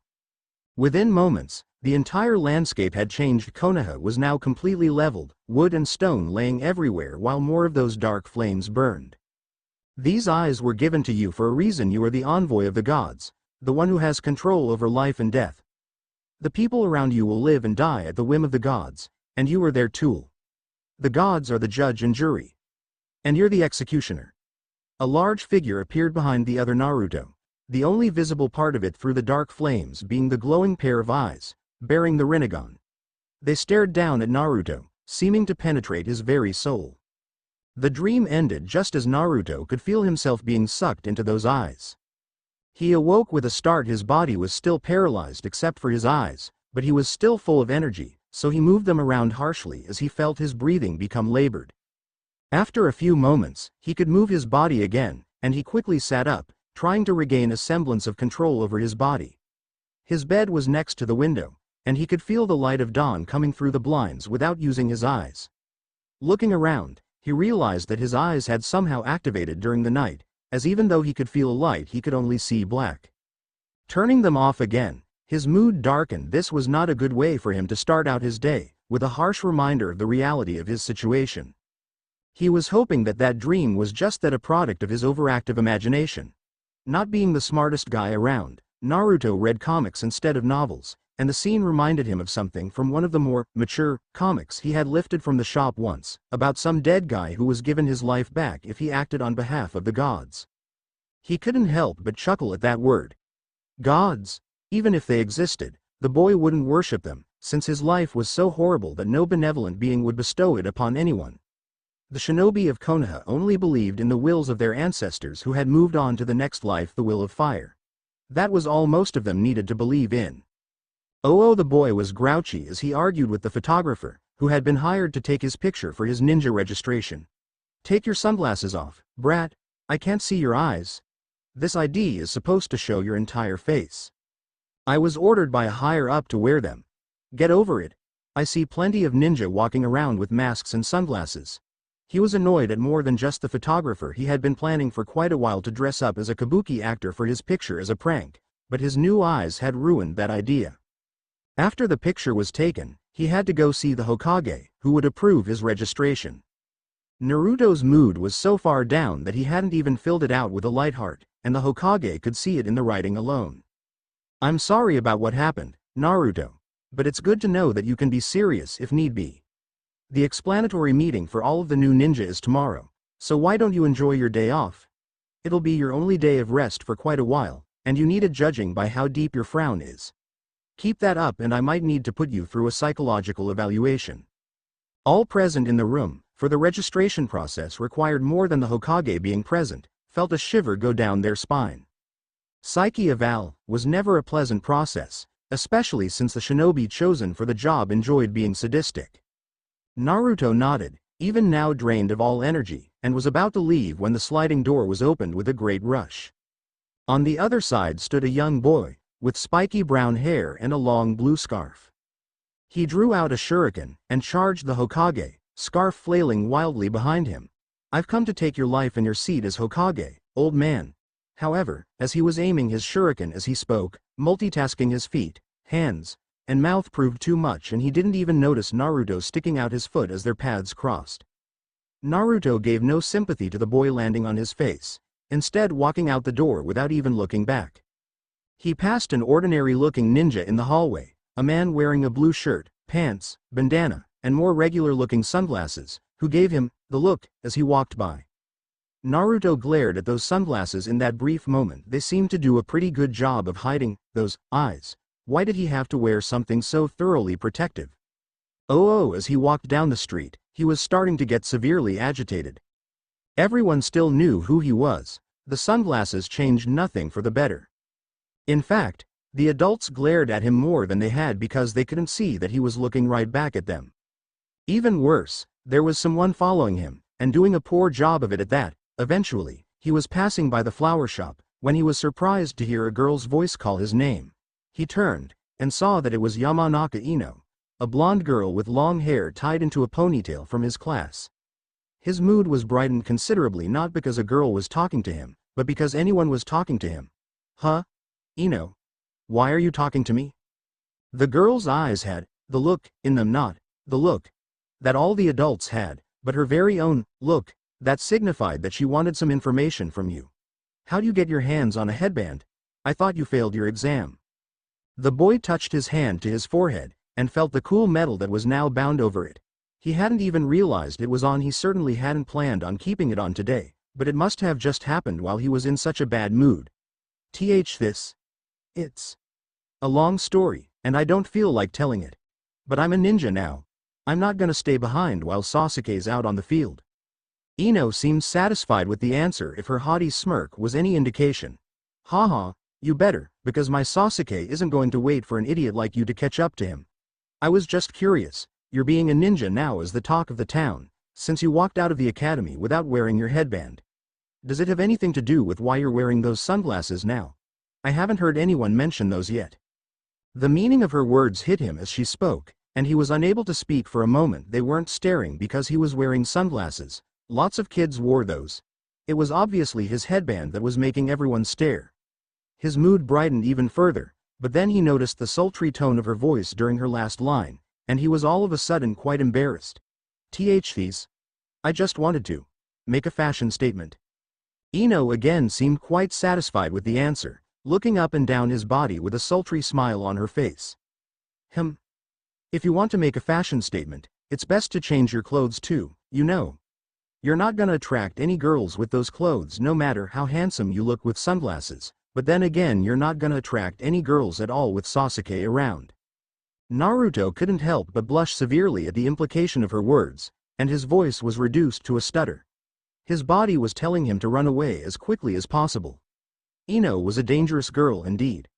Within moments, the entire landscape had changed. Konoha was now completely leveled, wood and stone laying everywhere while more of those dark flames burned. These eyes were given to you for a reason. You are the envoy of the gods, the one who has control over life and death. The people around you will live and die at the whim of the gods, and you are their tool. The gods are the judge and jury. And you're the executioner. A large figure appeared behind the other Naruto, the only visible part of it through the dark flames being the glowing pair of eyes, bearing the Rinnegan. They stared down at Naruto, seeming to penetrate his very soul. The dream ended just as Naruto could feel himself being sucked into those eyes. He awoke with a start. His body was still paralyzed except for his eyes, but he was still full of energy, so he moved them around harshly as he felt his breathing become labored. After a few moments, he could move his body again, and he quickly sat up, trying to regain a semblance of control over his body. His bed was next to the window, and he could feel the light of dawn coming through the blinds without using his eyes. Looking around, he realized that his eyes had somehow activated during the night, as even though he could feel light he could only see black. Turning them off again, his mood darkened. This was not a good way for him to start out his day, with a harsh reminder of the reality of his situation. He was hoping that that dream was just that, a product of his overactive imagination. Not being the smartest guy around, Naruto read comics instead of novels, and the scene reminded him of something from one of the more mature comics he had lifted from the shop once, about some dead guy who was given his life back if he acted on behalf of the gods. He couldn't help but chuckle at that word. Gods? Even if they existed, the boy wouldn't worship them, since his life was so horrible that no benevolent being would bestow it upon anyone. The shinobi of Konoha only believed in the wills of their ancestors who had moved on to the next life, the will of fire. That was all most of them needed to believe in. Oh, the boy was grouchy as he argued with the photographer, who had been hired to take his picture for his ninja registration. "Take your sunglasses off, brat. I can't see your eyes. This ID is supposed to show your entire face. I was ordered by a higher up to wear them. Get over it. I see plenty of ninja walking around with masks and sunglasses." He was annoyed at more than just the photographer. He had been planning for quite a while to dress up as a kabuki actor for his picture as a prank, but his new eyes had ruined that idea. After the picture was taken, he had to go see the Hokage, who would approve his registration. Naruto's mood was so far down that he hadn't even filled it out with a light heart, and the Hokage could see it in the writing alone. "I'm sorry about what happened, Naruto. But it's good to know that you can be serious if need be. The explanatory meeting for all of the new ninja is tomorrow, so why don't you enjoy your day off? It'll be your only day of rest for quite a while, and you need it judging by how deep your frown is. Keep that up and I might need to put you through a psychological evaluation." All present in the room, for the registration process required more than the Hokage being present, felt a shiver go down their spine. Psyche eval was never a pleasant process, especially since the shinobi chosen for the job enjoyed being sadistic. Naruto nodded, even now drained of all energy, and was about to leave when the sliding door was opened with a great rush. On the other side stood a young boy, with spiky brown hair and a long blue scarf. He drew out a shuriken, and charged the Hokage, scarf flailing wildly behind him. "I've come to take your life and your seat as Hokage, old man." However, as he was aiming his shuriken as he spoke, multitasking his feet, hands, and mouth proved too much and he didn't even notice Naruto sticking out his foot as their paths crossed. Naruto gave no sympathy to the boy landing on his face, instead walking out the door without even looking back. He passed an ordinary-looking ninja in the hallway, a man wearing a blue shirt, pants, bandana, and more regular-looking sunglasses, who gave him the look as he walked by. Naruto glared at those sunglasses in that brief moment. They seemed to do a pretty good job of hiding those eyes. Why did he have to wear something so thoroughly protective? As he walked down the street, he was starting to get severely agitated. Everyone still knew who he was. The sunglasses changed nothing for the better. In fact, the adults glared at him more than they had because they couldn't see that he was looking right back at them. Even worse, there was someone following him, and doing a poor job of it at that. Eventually, he was passing by the flower shop, when he was surprised to hear a girl's voice call his name. He turned, and saw that it was Yamanaka Ino, a blonde girl with long hair tied into a ponytail from his class. His mood was brightened considerably, not because a girl was talking to him, but because anyone was talking to him. "Huh? Ino? Why are you talking to me?" The girl's eyes had the look in them, not the look that all the adults had, but her very own look that signified that she wanted some information from you. "How do you get your hands on a headband? I thought you failed your exam." The boy touched his hand to his forehead, and felt the cool metal that was now bound over it. He hadn't even realized it was on. He certainly hadn't planned on keeping it on today, but it must have just happened while he was in such a bad mood. It's a long story, and I don't feel like telling it. But I'm a ninja now. I'm not gonna stay behind while Sasuke's out on the field." Ino seemed satisfied with the answer, if her haughty smirk was any indication. "Haha, you better, because my Sasuke isn't going to wait for an idiot like you to catch up to him. I was just curious. Your being a ninja now is the talk of the town, since you walked out of the academy without wearing your headband. Does it have anything to do with why you're wearing those sunglasses now? I haven't heard anyone mention those yet." The meaning of her words hit him as she spoke, and he was unable to speak for a moment. They weren't staring because he was wearing sunglasses. Lots of kids wore those. It was obviously his headband that was making everyone stare. His mood brightened even further, but then he noticed the sultry tone of her voice during her last line, and he was all of a sudden quite embarrassed. I just wanted to make a fashion statement." Ino again seemed quite satisfied with the answer, looking up and down his body with a sultry smile on her face. If you want to make a fashion statement, it's best to change your clothes too, you know. You're not gonna attract any girls with those clothes no matter how handsome you look with sunglasses, but then again you're not gonna attract any girls at all with Sasuke around." Naruto couldn't help but blush severely at the implication of her words, and his voice was reduced to a stutter. His body was telling him to run away as quickly as possible. Ino was a dangerous girl indeed.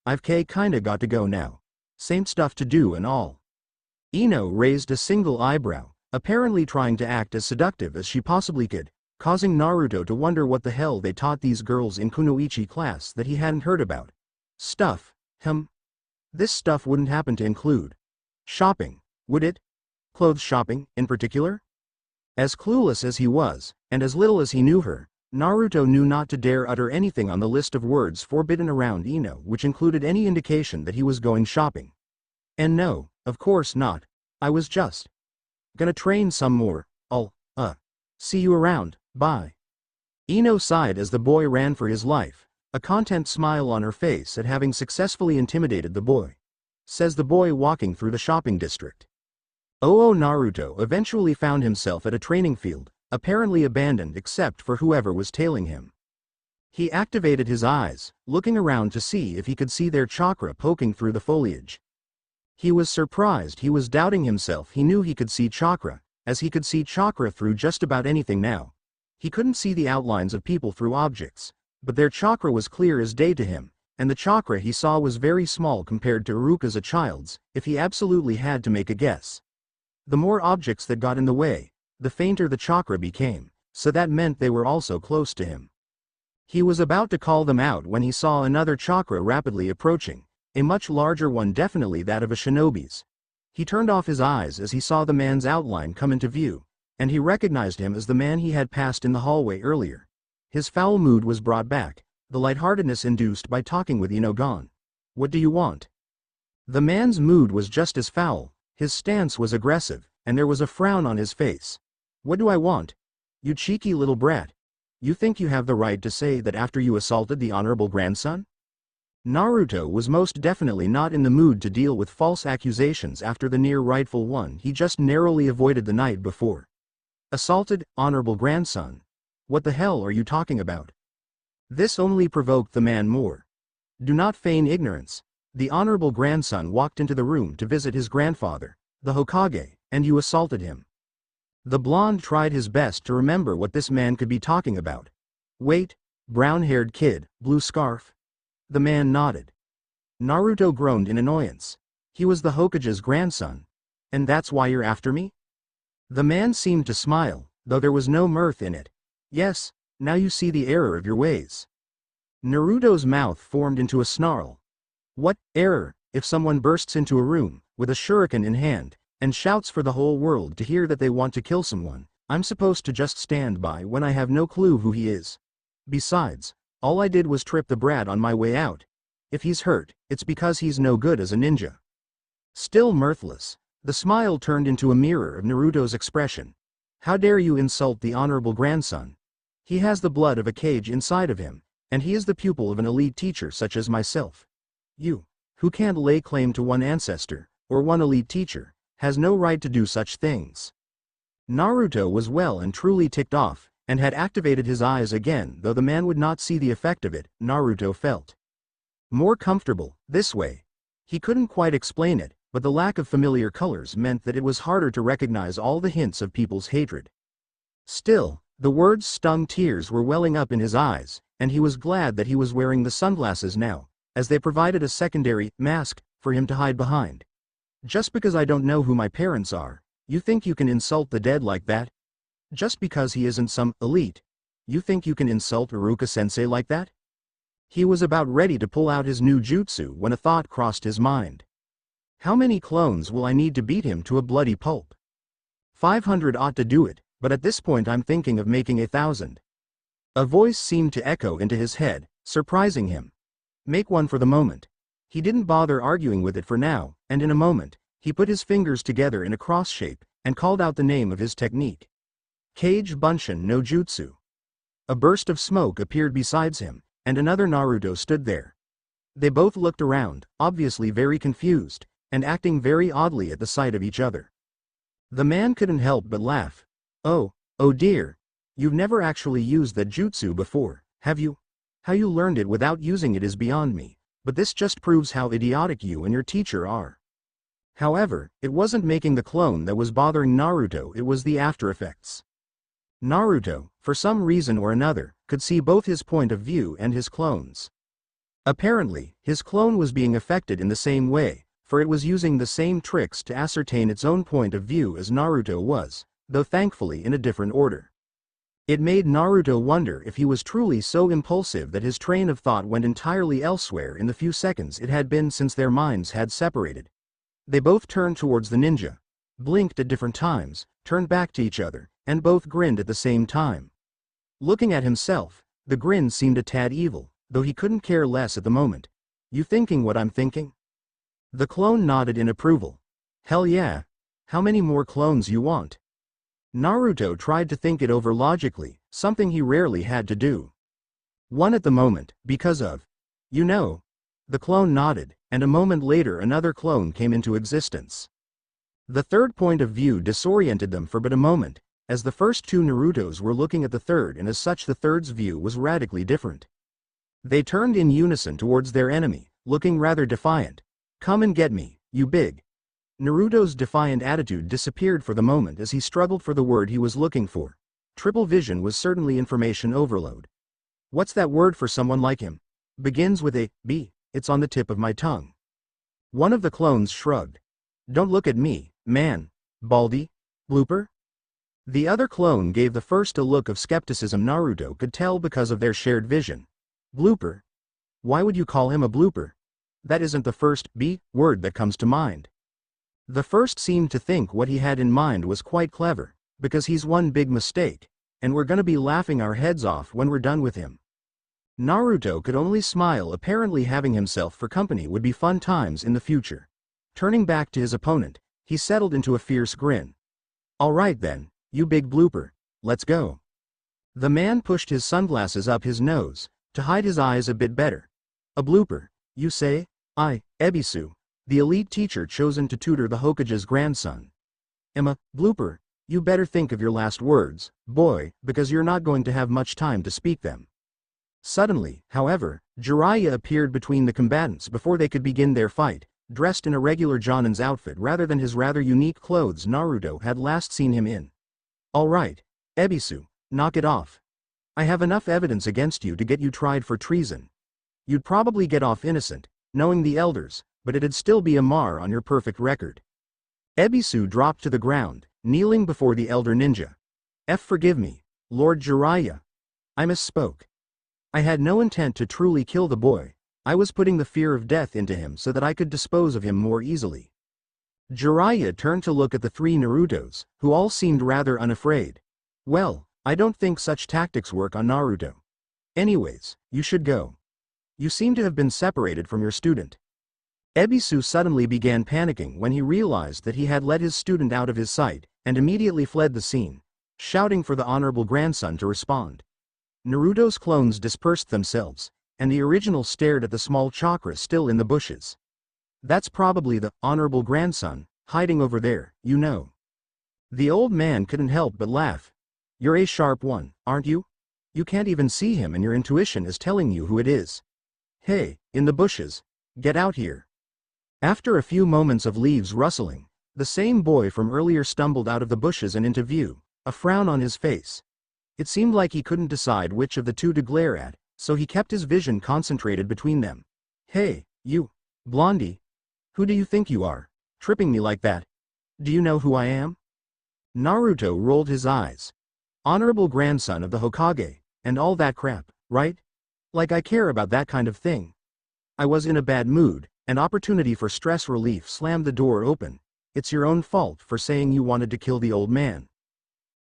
I've kinda got to go now. Same stuff to do and all. Ino raised a single eyebrow, apparently trying to act as seductive as she possibly could, causing Naruto to wonder what the hell they taught these girls in Kunoichi class that he hadn't heard about. Stuff, This stuff wouldn't happen to include shopping, would it? Clothes shopping, in particular? As clueless as he was, and as little as he knew her, Naruto knew not to dare utter anything on the list of words forbidden around Ino which included any indication that he was going shopping. And no, of course not. I was just gonna train some more. I'll, see you around, bye. Ino sighed as the boy ran for his life, a content smile on her face at having successfully intimidated the boy. Says the boy walking through the shopping district. Naruto eventually found himself at a training field, apparently abandoned except for whoever was tailing him. He activated his eyes, looking around to see if he could see their chakra poking through the foliage. He was surprised, he was doubting himself. He knew he could see chakra, as he could see chakra through just about anything now. He couldn't see the outlines of people through objects, but their chakra was clear as day to him, and the chakra he saw was very small compared to Iruka's, a child's, if he absolutely had to make a guess. The more objects that got in the way, the fainter the chakra became, so that meant they were also close to him. He was about to call them out when he saw another chakra rapidly approaching, a much larger one, definitely that of a shinobi's. He turned off his eyes as he saw the man's outline come into view, and he recognized him as the man he had passed in the hallway earlier. His foul mood was brought back, the lightheartedness induced by talking with Ino gone. What do you want? The man's mood was just as foul, his stance was aggressive, and there was a frown on his face. What do I want? You cheeky little brat. You think you have the right to say that after you assaulted the honorable grandson? Naruto was most definitely not in the mood to deal with false accusations after the near rightful one he just narrowly avoided the night before. Assaulted, honorable grandson? What the hell are you talking about? This only provoked the man more. Do not feign ignorance. The honorable grandson walked into the room to visit his grandfather, the Hokage, and you assaulted him. The blonde tried his best to remember what this man could be talking about. Wait, brown-haired kid, blue scarf? The man nodded. Naruto groaned in annoyance. He was the Hokage's grandson. And that's why you're after me? The man seemed to smile, though there was no mirth in it. Yes, now you see the error of your ways. Naruto's mouth formed into a snarl. What error, if someone bursts into a room, with a shuriken in hand, and shouts for the whole world to hear that they want to kill someone, I'm supposed to just stand by when I have no clue who he is? Besides, all I did was trip the brat on my way out. If he's hurt, it's because he's no good as a ninja. Still mirthless, the smile turned into a mirror of Naruto's expression. How dare you insult the honorable grandson? He has the blood of a Kage inside of him, and he is the pupil of an elite teacher such as myself. You, who can't lay claim to one ancestor, or one elite teacher, has no right to do such things. Naruto was well and truly ticked off, and had activated his eyes again, though the man would not see the effect of it. Naruto felt more comfortable this way. He couldn't quite explain it, but the lack of familiar colors meant that it was harder to recognize all the hints of people's hatred. Still, the words stung. Tears were welling up in his eyes, and he was glad that he was wearing the sunglasses now, as they provided a secondary mask for him to hide behind. Just because I don't know who my parents are, you think you can insult the dead like that? Just because he isn't some elite, you think you can insult Iruka-sensei like that? He was about ready to pull out his new jutsu when a thought crossed his mind. How many clones will I need to beat him to a bloody pulp? 500 ought to do it, but at this point I'm thinking of making 1,000. A voice seemed to echo into his head, surprising him. Make one for the moment. He didn't bother arguing with it for now, and in a moment, he put his fingers together in a cross shape, and called out the name of his technique. Kage Bunshin no Jutsu. A burst of smoke appeared beside him, and another Naruto stood there. They both looked around, obviously very confused, and acting very oddly at the sight of each other. The man couldn't help but laugh. Oh dear. You've never actually used that jutsu before, have you? How you learned it without using it is beyond me, but this just proves how idiotic you and your teacher are. However, it wasn't making the clone that was bothering Naruto, it was the after effects. Naruto, for some reason or another, could see both his point of view and his clone's. Apparently, his clone was being affected in the same way, for it was using the same tricks to ascertain its own point of view as Naruto was, though thankfully in a different order. It made Naruto wonder if he was truly so impulsive that his train of thought went entirely elsewhere in the few seconds it had been since their minds had separated. They both turned towards the ninja, blinked at different times, turned back to each other, and both grinned at the same time. Looking at himself, the grin seemed a tad evil, though he couldn't care less at the moment. You thinking what I'm thinking? The clone nodded in approval. Hell yeah. How many more clones you want? Naruto tried to think it over logically, something he rarely had to do. One at the moment, because of, you know. The clone nodded, and a moment later another clone came into existence. The third point of view disoriented them for but a moment, as the first two Narutos were looking at the third, and as such the third's view was radically different. They turned in unison towards their enemy, looking rather defiant. Come and get me, you big. Naruto's defiant attitude disappeared for the moment as he struggled for the word he was looking for. Triple vision was certainly information overload. What's that word for someone like him? Begins with a B, it's on the tip of my tongue. One of the clones shrugged. Don't look at me, man. Baldy? Blooper? The other clone gave the first a look of skepticism Naruto could tell because of their shared vision. Blooper? Why would you call him a blooper? That isn't the first B word that comes to mind. The first seemed to think what he had in mind was quite clever, because he's one big mistake, and we're gonna be laughing our heads off when we're done with him. Naruto could only smile, apparently having himself for company would be fun times in the future. Turning back to his opponent, he settled into a fierce grin. Alright then, you big blooper, let's go. The man pushed his sunglasses up his nose, to hide his eyes a bit better. A blooper, you say? Ebisu, the elite teacher chosen to tutor the Hokage's grandson. Emma, blooper, you better think of your last words, boy, because you're not going to have much time to speak them. Suddenly, however, Jiraiya appeared between the combatants before they could begin their fight, dressed in a regular Jonin's outfit rather than his rather unique clothes Naruto had last seen him in. Alright, Ebisu, knock it off. I have enough evidence against you to get you tried for treason. You'd probably get off innocent, knowing the elders, but it'd still be a mar on your perfect record. Ebisu dropped to the ground, kneeling before the elder ninja. Forgive me, Lord Jiraiya. I misspoke. I had no intent to truly kill the boy. I was putting the fear of death into him so that I could dispose of him more easily. Jiraiya turned to look at the three Narutos, who all seemed rather unafraid. Well, I don't think such tactics work on Naruto. Anyways, you should go. You seem to have been separated from your student. Ebisu suddenly began panicking when he realized that he had let his student out of his sight, and immediately fled the scene, shouting for the honorable grandson to respond. Naruto's clones dispersed themselves, and the original stared at the small chakra still in the bushes. That's probably the honorable grandson, hiding over there, you know. The old man couldn't help but laugh. You're a sharp one, aren't you? You can't even see him and your intuition is telling you who it is. Hey, in the bushes, get out here. After a few moments of leaves rustling, the same boy from earlier stumbled out of the bushes and into view, a frown on his face. It seemed like he couldn't decide which of the two to glare at, so he kept his vision concentrated between them. Hey, you, blondie. Who do you think you are, tripping me like that? Do you know who I am? Naruto rolled his eyes. Honorable grandson of the Hokage, and all that crap, right? Like I care about that kind of thing. I was in a bad mood. An opportunity for stress relief slammed the door open. It's your own fault for saying you wanted to kill the old man.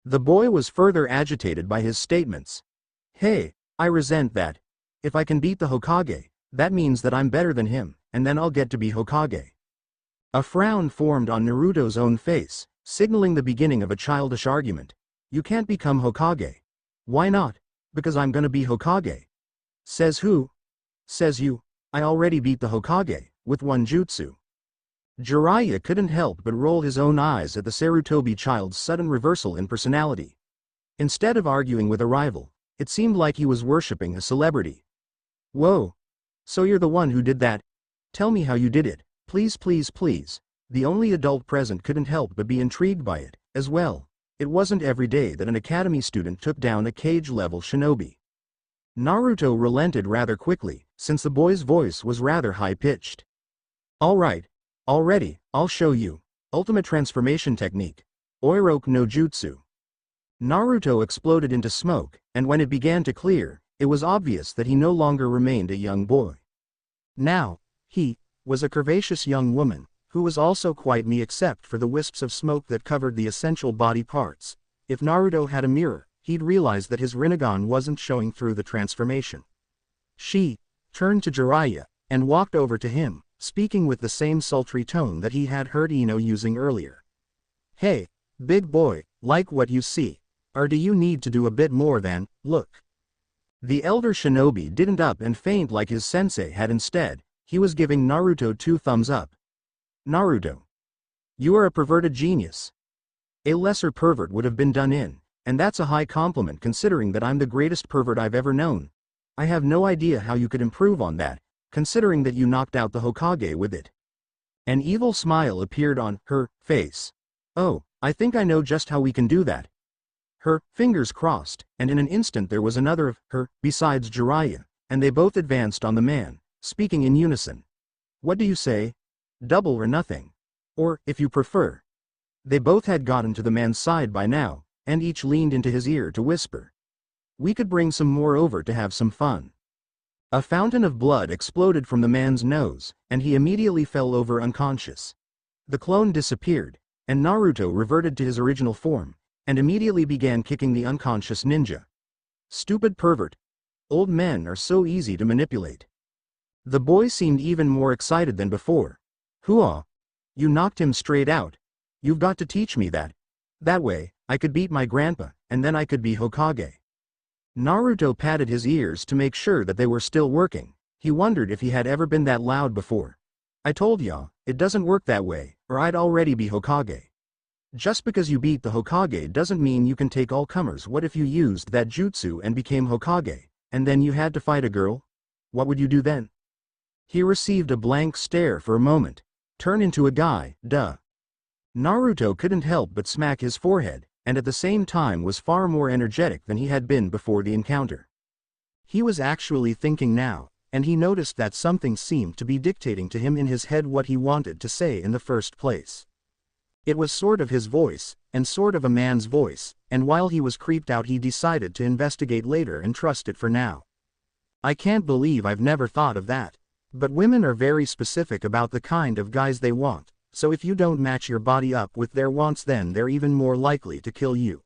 The boy was further agitated by his statements. Hey, I resent that. If I can beat the Hokage, that means that I'm better than him, and then I'll get to be Hokage. A frown formed on Naruto's own face, signaling the beginning of a childish argument. You can't become Hokage. Why not? Because I'm gonna be Hokage. Says who? Says you. I already beat the Hokage, with one jutsu. Jiraiya couldn't help but roll his own eyes at the Sarutobi child's sudden reversal in personality. Instead of arguing with a rival, it seemed like he was worshipping a celebrity. Whoa. So you're the one who did that? Tell me how you did it, please please please. The only adult present couldn't help but be intrigued by it, as well. It wasn't every day that an academy student took down a cage-level shinobi. Naruto relented rather quickly, since the boy's voice was rather high-pitched. Alright, Already, I'll show you. Ultimate transformation technique. Oiroke no Jutsu. Naruto exploded into smoke, and when it began to clear, it was obvious that he no longer remained a young boy. Now, he was a curvaceous young woman, who was also quite me except for the wisps of smoke that covered the essential body parts. If Naruto had a mirror, he'd realize that his Rinnegan wasn't showing through the transformation. She turned to Jiraiya, and walked over to him, speaking with the same sultry tone that he had heard Ino using earlier. Hey, big boy, like what you see? Or do you need to do a bit more than, look? The elder shinobi didn't up and faint like his sensei had. Instead, he was giving Naruto 2 thumbs up. Naruto, you are a perverted genius. A lesser pervert would have been done in, and that's a high compliment considering that I'm the greatest pervert I've ever known. I have no idea how you could improve on that, considering that you knocked out the Hokage with it. An evil smile appeared on her face. Oh, I think I know just how we can do that. Her fingers crossed, and in an instant there was another of her besides Jiraiya, and they both advanced on the man, speaking in unison. What do you say? Double or nothing. Or, if you prefer. They both had gotten to the man's side by now, and each leaned into his ear to whisper. We could bring some more over to have some fun. A fountain of blood exploded from the man's nose, and he immediately fell over unconscious. The clone disappeared, and Naruto reverted to his original form, and immediately began kicking the unconscious ninja. Stupid pervert. Old men are so easy to manipulate. The boy seemed even more excited than before. Hoo-ah! You knocked him straight out. You've got to teach me that. That way, I could beat my grandpa, and then I could be Hokage. Naruto patted his ears to make sure that they were still working. He wondered if he had ever been that loud before. I told ya, it doesn't work that way, or I'd already be Hokage. Just because you beat the Hokage doesn't mean you can take all comers. What if you used that jutsu and became Hokage, and then you had to fight a girl? What would you do then? He received a blank stare for a moment. Turn into a guy, duh. Naruto couldn't help but smack his forehead, and at the same time was far more energetic than he had been before the encounter. He was actually thinking now, and he noticed that something seemed to be dictating to him in his head what he wanted to say in the first place. It was sort of his voice, and sort of a man's voice, and while he was creeped out he decided to investigate later and trust it for now. I can't believe I've never thought of that. But women are very specific about the kind of guys they want, so if you don't match your body up with their wants then they're even more likely to kill you.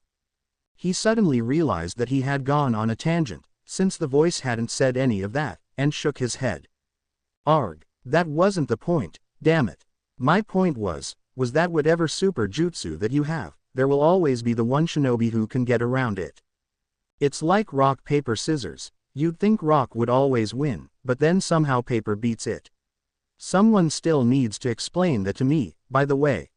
He suddenly realized that he had gone on a tangent, since the voice hadn't said any of that, and shook his head. Arg, that wasn't the point, damn it. My point was that whatever super jutsu that you have, there will always be the one shinobi who can get around it. It's like rock paper scissors. You'd think rock would always win, but then somehow paper beats it. Someone still needs to explain that to me, by the way.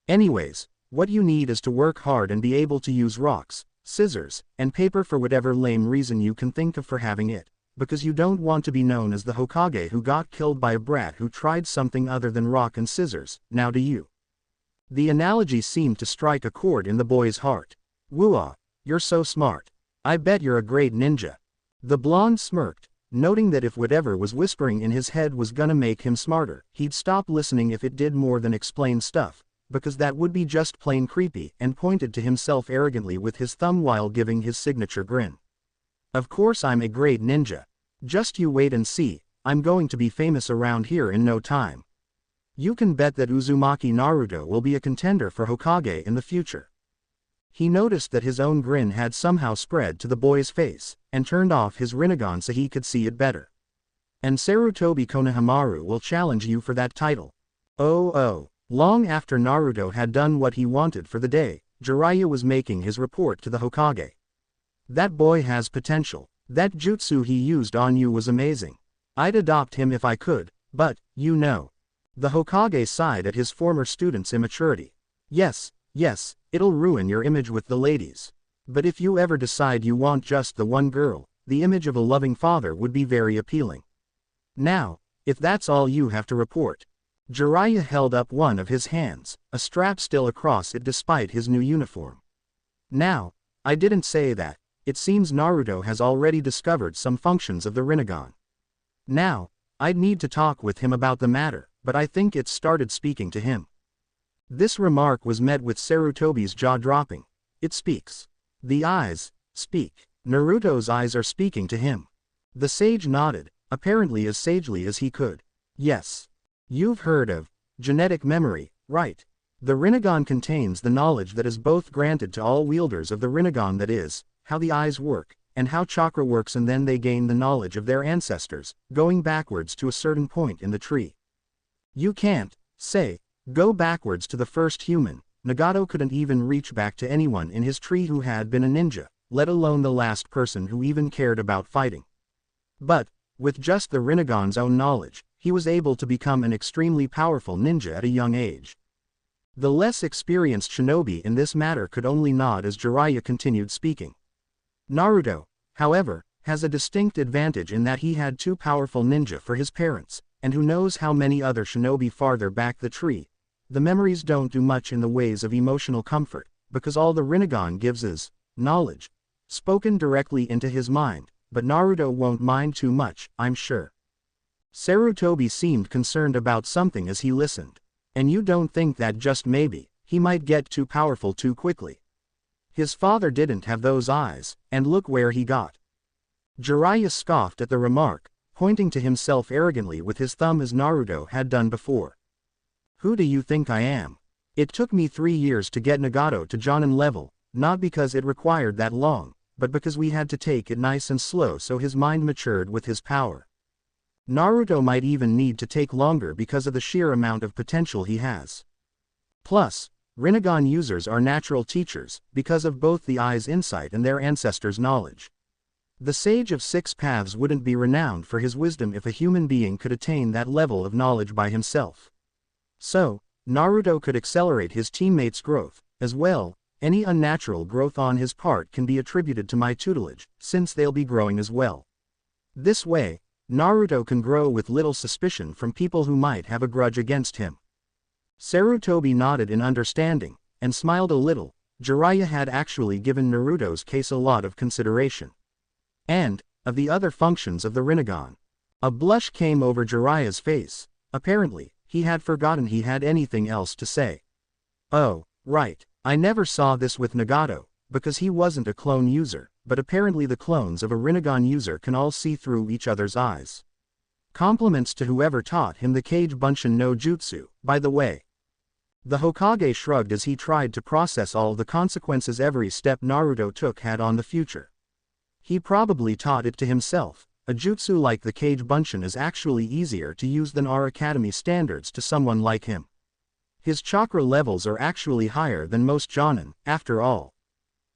Anyways, what you need is to work hard and be able to use rocks, scissors, and paper for whatever lame reason you can think of for having it, because you don't want to be known as the Hokage who got killed by a brat who tried something other than rock and scissors, now do you? The analogy seemed to strike a chord in the boy's heart. Woo-ah, you're so smart. I bet you're a great ninja. The blonde smirked, noting that if whatever was whispering in his head was gonna make him smarter, he'd stop listening if it did more than explain stuff, because that would be just plain creepy, and pointed to himself arrogantly with his thumb while giving his signature grin. Of course I'm a great ninja. Just you wait and see, I'm going to be famous around here in no time. You can bet that Uzumaki Naruto will be a contender for Hokage in the future. He noticed that his own grin had somehow spread to the boy's face, and turned off his Rinnegan so he could see it better. And Sarutobi Konohamaru will challenge you for that title. Oh. Long after Naruto had done what he wanted for the day, Jiraiya was making his report to the Hokage. That boy has potential. That jutsu he used on you was amazing. I'd adopt him if I could, but, you know. The Hokage sighed at his former student's immaturity. Yes, it'll ruin your image with the ladies. But if you ever decide you want just the one girl, the image of a loving father would be very appealing. Now, if that's all you have to report. Jiraiya held up one of his hands, a strap still across it despite his new uniform. Now, I didn't say that. It seems Naruto has already discovered some functions of the Rinnegan. Now, I'd need to talk with him about the matter, but I think it started speaking to him." This remark was met with Sarutobi's jaw dropping. "It speaks. The eyes speak. Naruto's eyes are speaking to him." The sage nodded, apparently as sagely as he could. "Yes. You've heard of genetic memory, right? The Rinnegan contains the knowledge that is both granted to all wielders of the Rinnegan, that is, how the eyes work, and how chakra works, and then they gain the knowledge of their ancestors, going backwards to a certain point in the tree. You can't, say, go backwards to the first human. Nagato couldn't even reach back to anyone in his tree who had been a ninja, let alone the last person who even cared about fighting. But, with just the Rinnegan's own knowledge, he was able to become an extremely powerful ninja at a young age. The less experienced shinobi in this matter could only nod as Jiraiya continued speaking. Naruto, however, has a distinct advantage in that he had two powerful ninja for his parents, and who knows how many other shinobi farther back the tree. The memories don't do much in the ways of emotional comfort, because all the Rinnegan gives is knowledge, spoken directly into his mind, but Naruto won't mind too much, I'm sure." Sarutobi seemed concerned about something as he listened. "And you don't think that just maybe, he might get too powerful too quickly? His father didn't have those eyes, and look where he got." Jiraiya scoffed at the remark, pointing to himself arrogantly with his thumb as Naruto had done before. "Who do you think I am? It took me 3 years to get Nagato to Jonin level, not because it required that long, but because we had to take it nice and slow so his mind matured with his power. Naruto might even need to take longer because of the sheer amount of potential he has. Plus, Rinnegan users are natural teachers, because of both the eye's insight and their ancestors' knowledge. The Sage of Six Paths wouldn't be renowned for his wisdom if a human being could attain that level of knowledge by himself. So, Naruto could accelerate his teammates' growth, as well. Any unnatural growth on his part can be attributed to my tutelage, since they'll be growing as well. This way, Naruto can grow with little suspicion from people who might have a grudge against him." Sarutobi nodded in understanding, and smiled a little. Jiraiya had actually given Naruto's case a lot of consideration. And, of the other functions of the Rinnegan. A blush came over Jiraiya's face. Apparently, he had forgotten he had anything else to say. "Oh, right, I never saw this with Nagato, because he wasn't a clone user, but apparently the clones of a Rinnegan user can all see through each other's eyes. Compliments to whoever taught him the Kage Bunshin no Jutsu, by the way." The Hokage shrugged as he tried to process all the consequences every step Naruto took had on the future. He probably taught it to himself. A jutsu like the Kage Bunshin is actually easier to use than our academy standards to someone like him. His chakra levels are actually higher than most jonin, after all.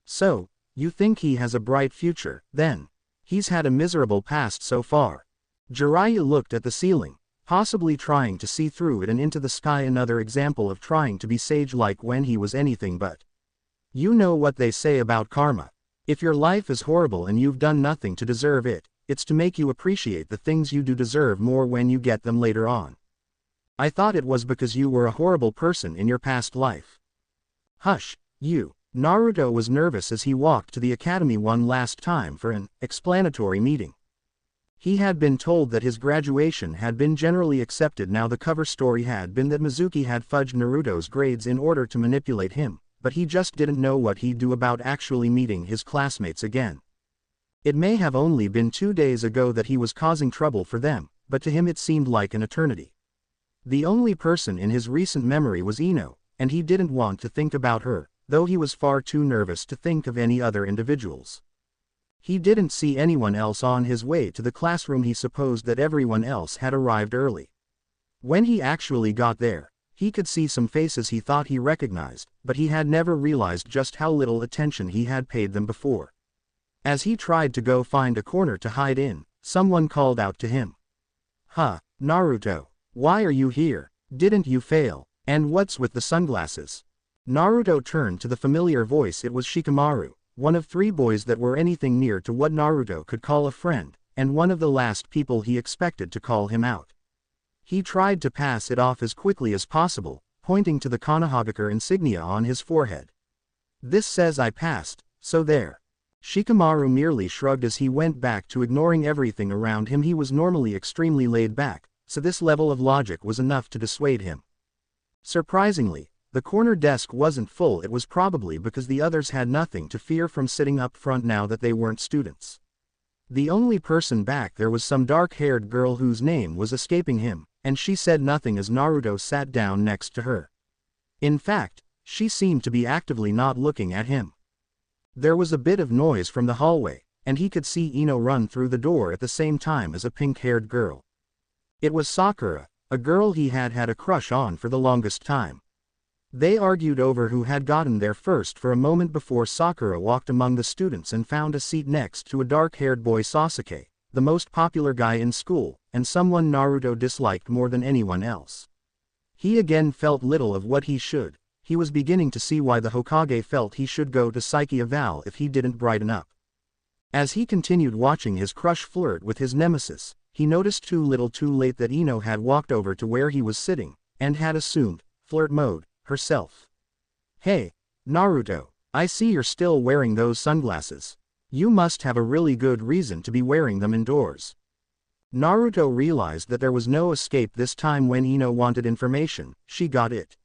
So, you think he has a bright future, then? He's had a miserable past so far. Jiraiya looked at the ceiling, possibly trying to see through it and into the sky, another example of trying to be sage-like when he was anything but. You know what they say about karma. If your life is horrible and you've done nothing to deserve it, it's to make you appreciate the things you do deserve more when you get them later on. I thought it was because you were a horrible person in your past life." "Hush, you." Naruto was nervous as he walked to the academy one last time for an explanatory meeting. He had been told that his graduation had been generally accepted. Now the cover story had been that Mizuki had fudged Naruto's grades in order to manipulate him, but he just didn't know what he'd do about actually meeting his classmates again. It may have only been 2 days ago that he was causing trouble for them, but to him it seemed like an eternity. The only person in his recent memory was Ino, and he didn't want to think about her, though he was far too nervous to think of any other individuals. He didn't see anyone else on his way to the classroom. He supposed that everyone else had arrived early. When he actually got there, he could see some faces he thought he recognized, but he had never realized just how little attention he had paid them before. As he tried to go find a corner to hide in, someone called out to him. "Huh, Naruto, why are you here? Didn't you fail? And what's with the sunglasses?" Naruto turned to the familiar voice. It was Shikamaru, one of 3 boys that were anything near to what Naruto could call a friend, and one of the last people he expected to call him out. He tried to pass it off as quickly as possible, pointing to the Konohagakure insignia on his forehead. "This says I passed, so there." Shikamaru merely shrugged as he went back to ignoring everything around him. He was normally extremely laid back, so this level of logic was enough to dissuade him. Surprisingly, the corner desk wasn't full. It was probably because the others had nothing to fear from sitting up front now that they weren't students. The only person back there was some dark-haired girl whose name was escaping him, and she said nothing as Naruto sat down next to her. In fact, she seemed to be actively not looking at him. There was a bit of noise from the hallway, and he could see Ino run through the door at the same time as a pink-haired girl. It was Sakura, a girl he had had a crush on for the longest time. They argued over who had gotten there first for a moment before Sakura walked among the students and found a seat next to a dark-haired boy, Sasuke, the most popular guy in school, and someone Naruto disliked more than anyone else. He again felt little of what he should. He was beginning to see why the Hokage felt he should go to Psyche Eval if he didn't brighten up. As he continued watching his crush flirt with his nemesis, he noticed too little too late that Ino had walked over to where he was sitting, and had assumed flirt mode herself. "Hey, Naruto, I see you're still wearing those sunglasses. You must have a really good reason to be wearing them indoors." Naruto realized that there was no escape this time. When Ino wanted information, she got it.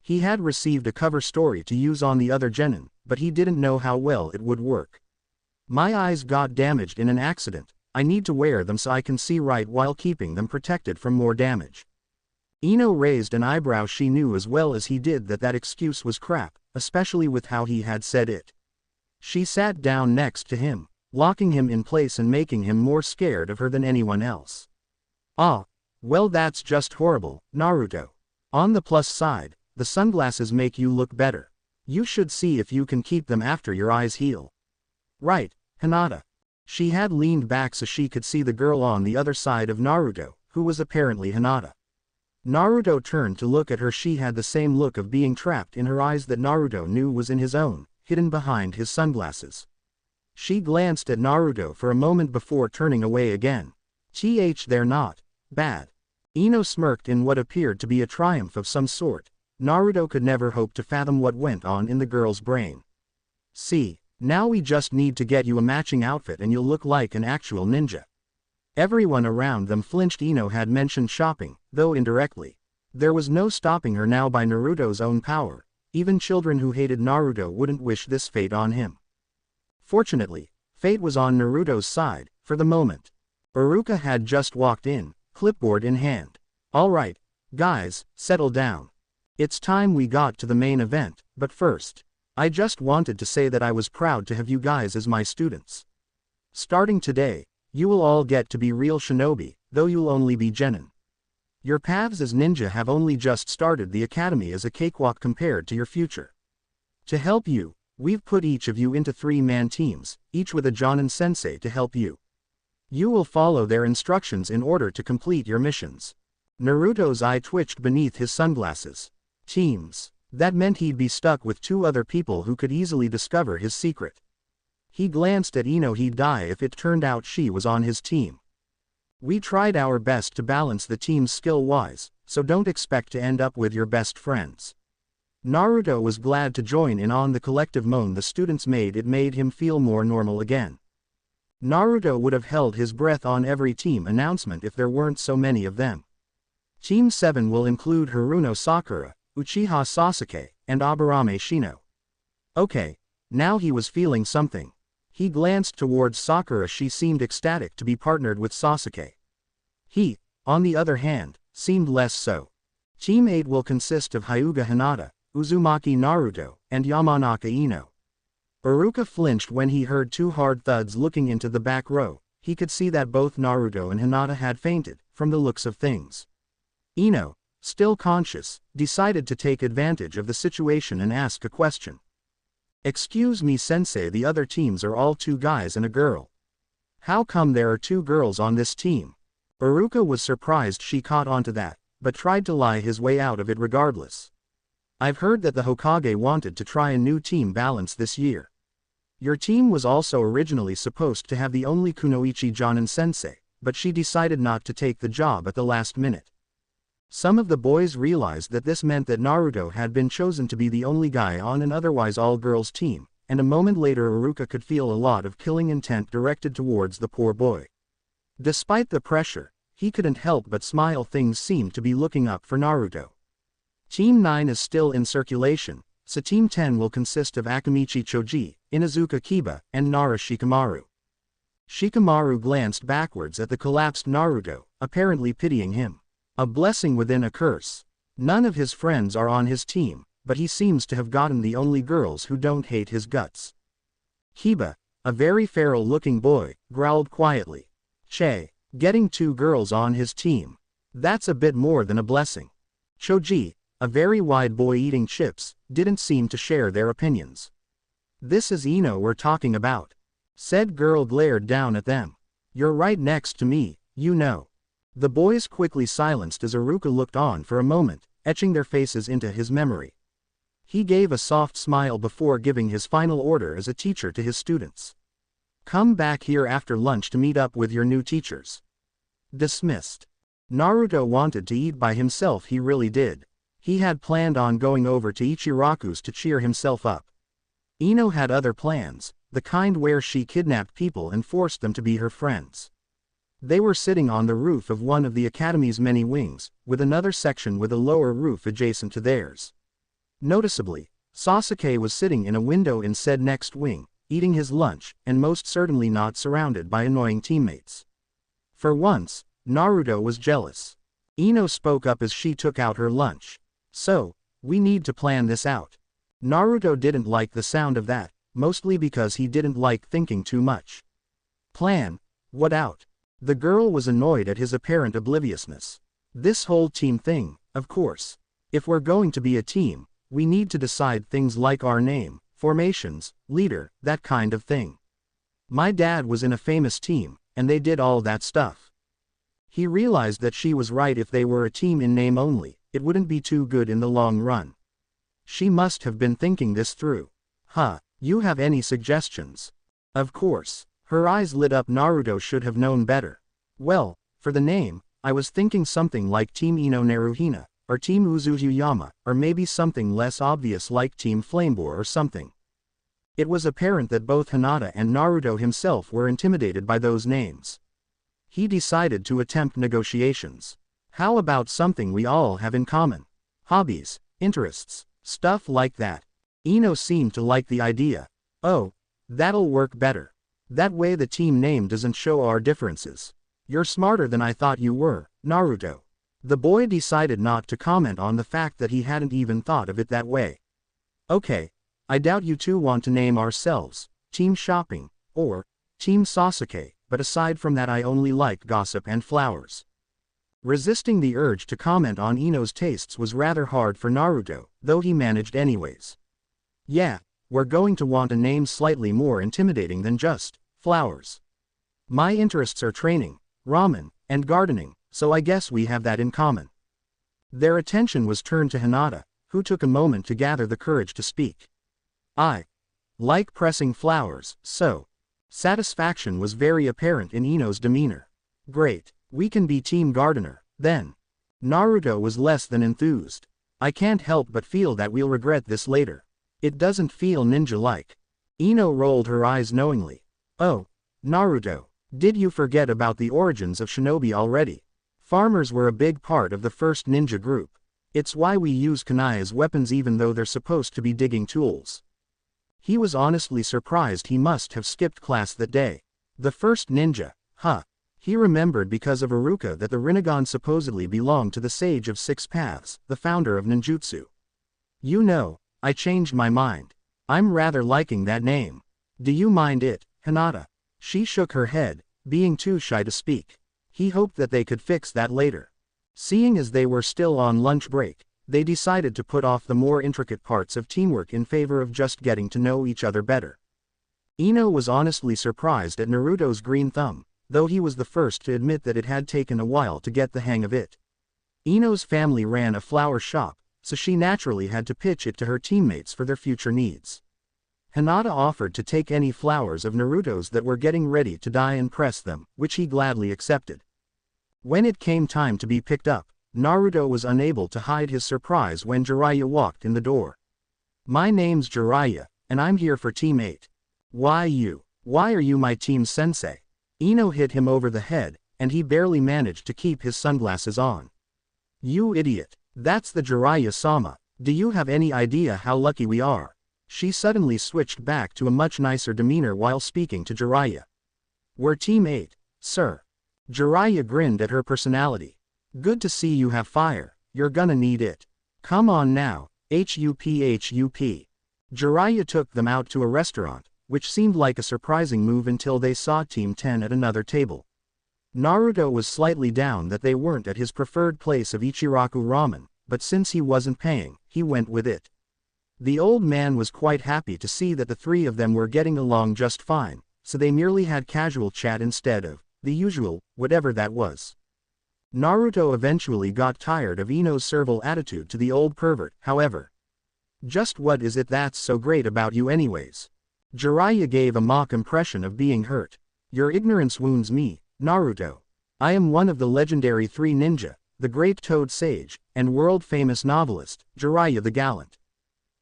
He had received a cover story to use on the other genin, but he didn't know how well it would work. "My eyes got damaged in an accident. I need to wear them so I can see right while keeping them protected from more damage." Ino raised an eyebrow. She knew as well as he did that that excuse was crap, especially with how he had said it. She sat down next to him, locking him in place and making him more scared of her than anyone else. "Ah, well, that's just horrible, Naruto. On the plus side, the sunglasses make you look better. You should see if you can keep them after your eyes heal." "Right, Hinata." She had leaned back so she could see the girl on the other side of Naruto, who was apparently Hinata. Naruto turned to look at her. She had the same look of being trapped in her eyes that Naruto knew was in his own, hidden behind his sunglasses. She glanced at Naruto for a moment before turning away again. They're not bad." Ino smirked in what appeared to be a triumph of some sort. Naruto could never hope to fathom what went on in the girl's brain. "See, now we just need to get you a matching outfit and you'll look like an actual ninja." Everyone around them flinched. Ino had mentioned shopping, though indirectly. There was no stopping her now by Naruto's own power. Even children who hated Naruto wouldn't wish this fate on him. Fortunately, fate was on Naruto's side, for the moment. Iruka had just walked in, clipboard in hand. "All right, guys, settle down. It's time we got to the main event, but first, I just wanted to say that I was proud to have you guys as my students. Starting today, you will all get to be real shinobi, though you'll only be genin. Your paths as ninja have only just started. The academy is a cakewalk compared to your future. To help you, we've put each of you into 3-man teams, each with a Jonin sensei to help you. You will follow their instructions in order to complete your missions." Naruto's eye twitched beneath his sunglasses. Teams. That meant he'd be stuck with 2 other people who could easily discover his secret. He glanced at Ino. He'd die if it turned out she was on his team. "We tried our best to balance the teams skill-wise, so don't expect to end up with your best friends." Naruto was glad to join in on the collective moan the students made. It made him feel more normal again. Naruto would have held his breath on every team announcement if there weren't so many of them. Team 7 will include Haruno Sakura, Uchiha Sasuke, and Aburame Shino. Okay, now he was feeling something. He glanced towards Sakura. She seemed ecstatic to be partnered with Sasuke. He, on the other hand, seemed less so. Team 8 will consist of Hyuga Hinata, Uzumaki Naruto, and Yamanaka Ino. Iruka flinched when he heard 2 hard thuds. Looking into the back row, he could see that both Naruto and Hinata had fainted, from the looks of things. Ino, still conscious, decided to take advantage of the situation and ask a question. "Excuse me, sensei, the other teams are all 2 guys and a girl. How come there are 2 girls on this team?" Iruka was surprised she caught onto that, but tried to lie his way out of it regardless. "I've heard that the Hokage wanted to try a new team balance this year. Your team was also originally supposed to have the only Kunoichi Jonin sensei, but she decided not to take the job at the last minute." Some of the boys realized that this meant that Naruto had been chosen to be the only guy on an otherwise all-girls team, and a moment later Iruka could feel a lot of killing intent directed towards the poor boy. Despite the pressure, He couldn't help but smile. Things seemed to be looking up for Naruto. Team 9 is still in circulation, so Team 10 will consist of Akamichi Choji, Inuzuka Kiba, and Nara Shikamaru. Shikamaru glanced backwards at the collapsed Naruto, apparently pitying him. A blessing within a curse. None of his friends are on his team, but he seems to have gotten the only girls who don't hate his guts. Kiba, a very feral-looking boy, growled quietly. Che, getting 2 girls on his team. That's a bit more than a blessing. Choji, a very wide boy eating chips, didn't seem to share their opinions. This is Ino we're talking about. Said girl glared down at them. You're right next to me, you know. The boys quickly silenced as Iruka looked on for a moment, etching their faces into his memory. He gave a soft smile before giving his final order as a teacher to his students. Come back here after lunch to meet up with your new teachers. Dismissed. Naruto wanted to eat by himself, he really did. He had planned on going over to Ichiraku's to cheer himself up. Ino had other plans, the kind where she kidnapped people and forced them to be her friends. They were sitting on the roof of one of the academy's many wings, with another section with a lower roof adjacent to theirs. Noticeably, Sasuke was sitting in a window in said next wing, eating his lunch, and most certainly not surrounded by annoying teammates. For once, Naruto was jealous. Ino spoke up as she took out her lunch. So, we need to plan this out. Naruto didn't like the sound of that, mostly because he didn't like thinking too much. Plan? What out? The girl was annoyed at his apparent obliviousness. This whole team thing, of course. If we're going to be a team, we need to decide things like our name, formations, leader, that kind of thing. My dad was in a famous team, and they did all that stuff. He realized that she was right. If they were a team in name only, it wouldn't be too good in the long run. She must have been thinking this through. You have any suggestions? Of course. Her eyes lit up. Naruto should have known better. Well, for the name, I was thinking something like Team Ino Naruhina, or Team Uzuyama, or maybe something less obvious like Team Flameboar or something. It was apparent that both Hinata and Naruto himself were intimidated by those names. He decided to attempt negotiations. How about something we all have in common? Hobbies, interests, stuff like that. Ino seemed to like the idea. Oh, that'll work better. That way the team name doesn't show our differences. You're smarter than I thought you were, Naruto. The boy decided not to comment on the fact that he hadn't even thought of it that way. Okay, I doubt you two want to name ourselves Team Shopping, or Team Sasuke, but aside from that I only like gossip and flowers. Resisting the urge to comment on Ino's tastes was rather hard for Naruto, though he managed anyways. Yeah, we're going to want a name slightly more intimidating than just flowers. My interests are training, ramen, and gardening, so I guess we have that in common. Their attention was turned to Hinata, who took a moment to gather the courage to speak. I like pressing flowers, so. Satisfaction was very apparent in Ino's demeanor. Great, we can be Team Gardener, then. Naruto was less than enthused. I can't help but feel that we'll regret this later. It doesn't feel ninja-like. Ino rolled her eyes knowingly. Oh, Naruto, did you forget about the origins of shinobi already? Farmers were a big part of the first ninja group. It's why we use kunai as weapons even though they're supposed to be digging tools. He was honestly surprised he must have skipped class that day. The first ninja, He remembered because of Iruka that the Rinnegan supposedly belonged to the Sage of Six Paths, the founder of ninjutsu. You know, I changed my mind. I'm rather liking that name. Do you mind it, Hinata? She shook her head, being too shy to speak. He hoped that they could fix that later. Seeing as they were still on lunch break, they decided to put off the more intricate parts of teamwork in favor of just getting to know each other better. Ino was honestly surprised at Naruto's green thumb, though he was the first to admit that it had taken a while to get the hang of it. Ino's family ran a flower shop, so she naturally had to pitch it to her teammates for their future needs. Hinata offered to take any flowers of Naruto's that were getting ready to die and press them, which he gladly accepted. When it came time to be picked up, Naruto was unable to hide his surprise when Jiraiya walked in the door. My name's Jiraiya, and I'm here for Team 8. Why you? Why are you my team sensei? Ino hit him over the head, and he barely managed to keep his sunglasses on. You idiot. That's the Jiraiya-sama. Do you have any idea how lucky we are? She suddenly switched back to a much nicer demeanor while speaking to Jiraiya. We're Team 8, sir. Jiraiya grinned at her personality. Good to see you have fire, you're gonna need it. Come on now, HUP. Jiraiya took them out to a restaurant, which seemed like a surprising move until they saw Team 10 at another table. Naruto was slightly down that they weren't at his preferred place of Ichiraku ramen, but since he wasn't paying, he went with it. The old man was quite happy to see that the three of them were getting along just fine, so they merely had casual chat instead of the usual, whatever that was. Naruto eventually got tired of Ino's servile attitude to the old pervert, however. Just what is it that's so great about you anyways? Jiraiya gave a mock impression of being hurt. Your ignorance wounds me, Naruto. I am one of the legendary three ninja, the great Toad Sage, and world-famous novelist, Jiraiya the Gallant.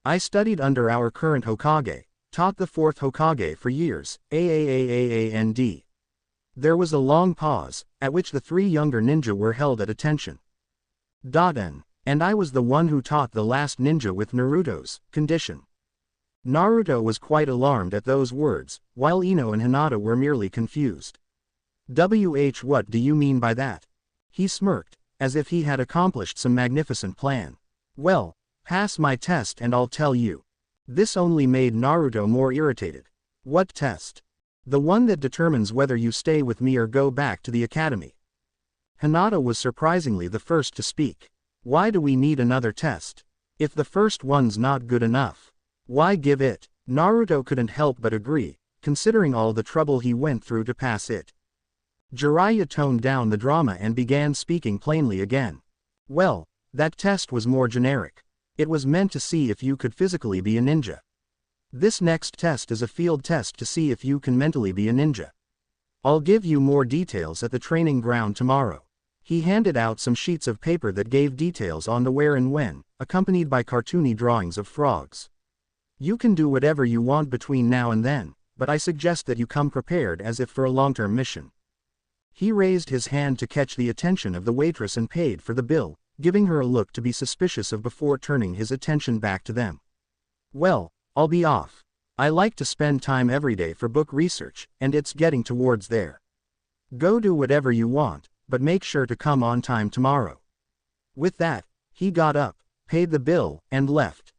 I studied under our current Hokage, taught the fourth Hokage for years, and. There was a long pause, at which the three younger ninja were held at attention. And I was the one who taught the last ninja with Naruto's condition. Naruto was quite alarmed at those words, while Ino and Hinata were merely confused. What do you mean by that? He smirked, as if he had accomplished some magnificent plan. Well, pass my test and I'll tell you. This only made Naruto more irritated. What test? The one that determines whether you stay with me or go back to the academy. Hinata was surprisingly the first to speak. Why do we need another test? If the first one's not good enough, why give it? Naruto couldn't help but agree, considering all the trouble he went through to pass it. Jiraiya toned down the drama and began speaking plainly again. Well, that test was more generic. It was meant to see if you could physically be a ninja. This next test is a field test to see if you can mentally be a ninja. I'll give you more details at the training ground tomorrow. He handed out some sheets of paper that gave details on the where and when, accompanied by cartoony drawings of frogs. You can do whatever you want between now and then, but I suggest that you come prepared as if for a long-term mission. He raised his hand to catch the attention of the waitress and paid for the bill, giving her a look to be suspicious of before turning his attention back to them. Well, I'll be off. I like to spend time every day for book research, and it's getting towards there. Go do whatever you want, but make sure to come on time tomorrow. With that, he got up, paid the bill, and left.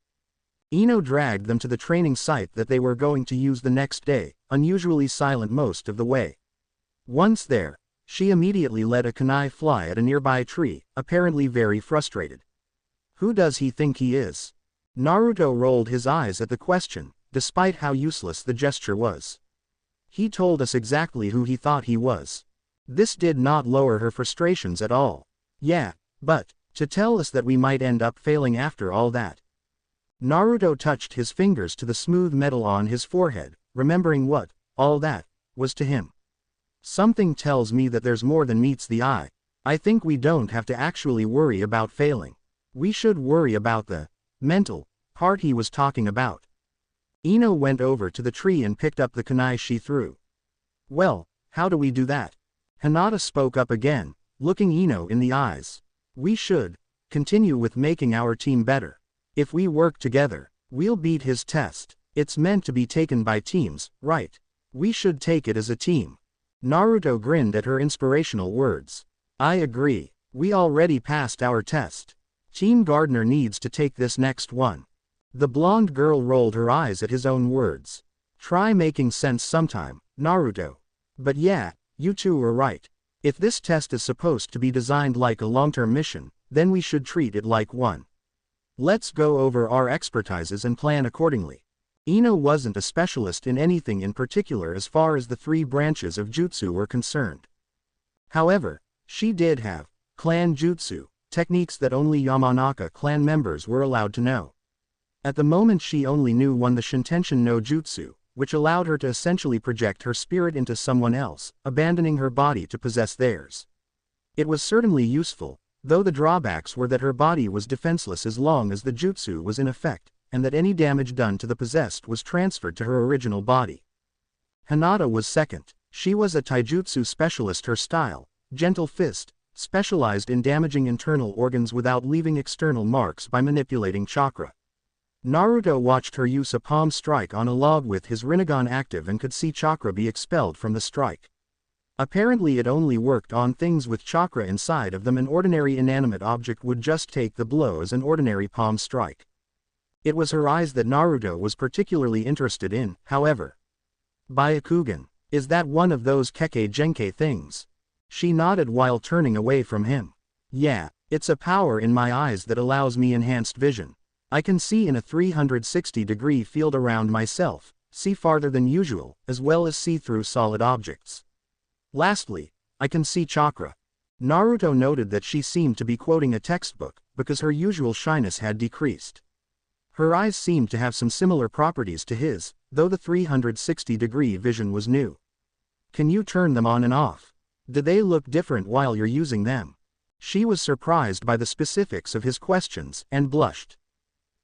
Ino dragged them to the training site that they were going to use the next day, unusually silent most of the way. Once there, she immediately let a kunai fly at a nearby tree, apparently very frustrated. Who does he think he is? Naruto rolled his eyes at the question, despite how useless the gesture was. He told us exactly who he thought he was. This did not lower her frustrations at all. Yeah, but, to tell us that we might end up failing after all that. Naruto touched his fingers to the smooth metal on his forehead, remembering what all that was to him. Something tells me that there's more than meets the eye. I think we don't have to actually worry about failing. We should worry about the mental part he was talking about. Ino went over to the tree and picked up the kunai she threw. Well, how do we do that? Hinata spoke up again, looking Ino in the eyes. We should continue with making our team better. If we work together, we'll beat his test. It's meant to be taken by teams, right? We should take it as a team. Naruto grinned at her inspirational words. I agree. We already passed our test. Team Gardner needs to take this next one. The blonde girl rolled her eyes at his own words. Try making sense sometime, Naruto. But yeah, you two are right. If this test is supposed to be designed like a long-term mission, then we should treat it like one. Let's go over our expertises and plan accordingly. Ino wasn't a specialist in anything in particular as far as the three branches of jutsu were concerned. However, she did have clan jutsu, techniques that only Yamanaka clan members were allowed to know. At the moment she only knew one, the Shintention no Jutsu, which allowed her to essentially project her spirit into someone else, abandoning her body to possess theirs. It was certainly useful, though the drawbacks were that her body was defenseless as long as the jutsu was in effect, and that any damage done to the possessed was transferred to her original body. Hinata was second. She was a taijutsu specialist. Her style, gentle fist, specialized in damaging internal organs without leaving external marks by manipulating chakra. Naruto watched her use a palm strike on a log with his Rinnegan active and could see chakra be expelled from the strike. Apparently it only worked on things with chakra inside of them. An ordinary inanimate object would just take the blow as an ordinary palm strike. It was her eyes that Naruto was particularly interested in, however. Byakugan, is that one of those Kekkei Genkai things? She nodded while turning away from him. Yeah, it's a power in my eyes that allows me enhanced vision. I can see in a 360-degree field around myself, see farther than usual, as well as see through solid objects. Lastly, I can see chakra. Naruto noted that she seemed to be quoting a textbook, because her usual shyness had decreased. Her eyes seemed to have some similar properties to his, though the 360-degree vision was new. Can you turn them on and off? Do they look different while you're using them? She was surprised by the specifics of his questions and blushed.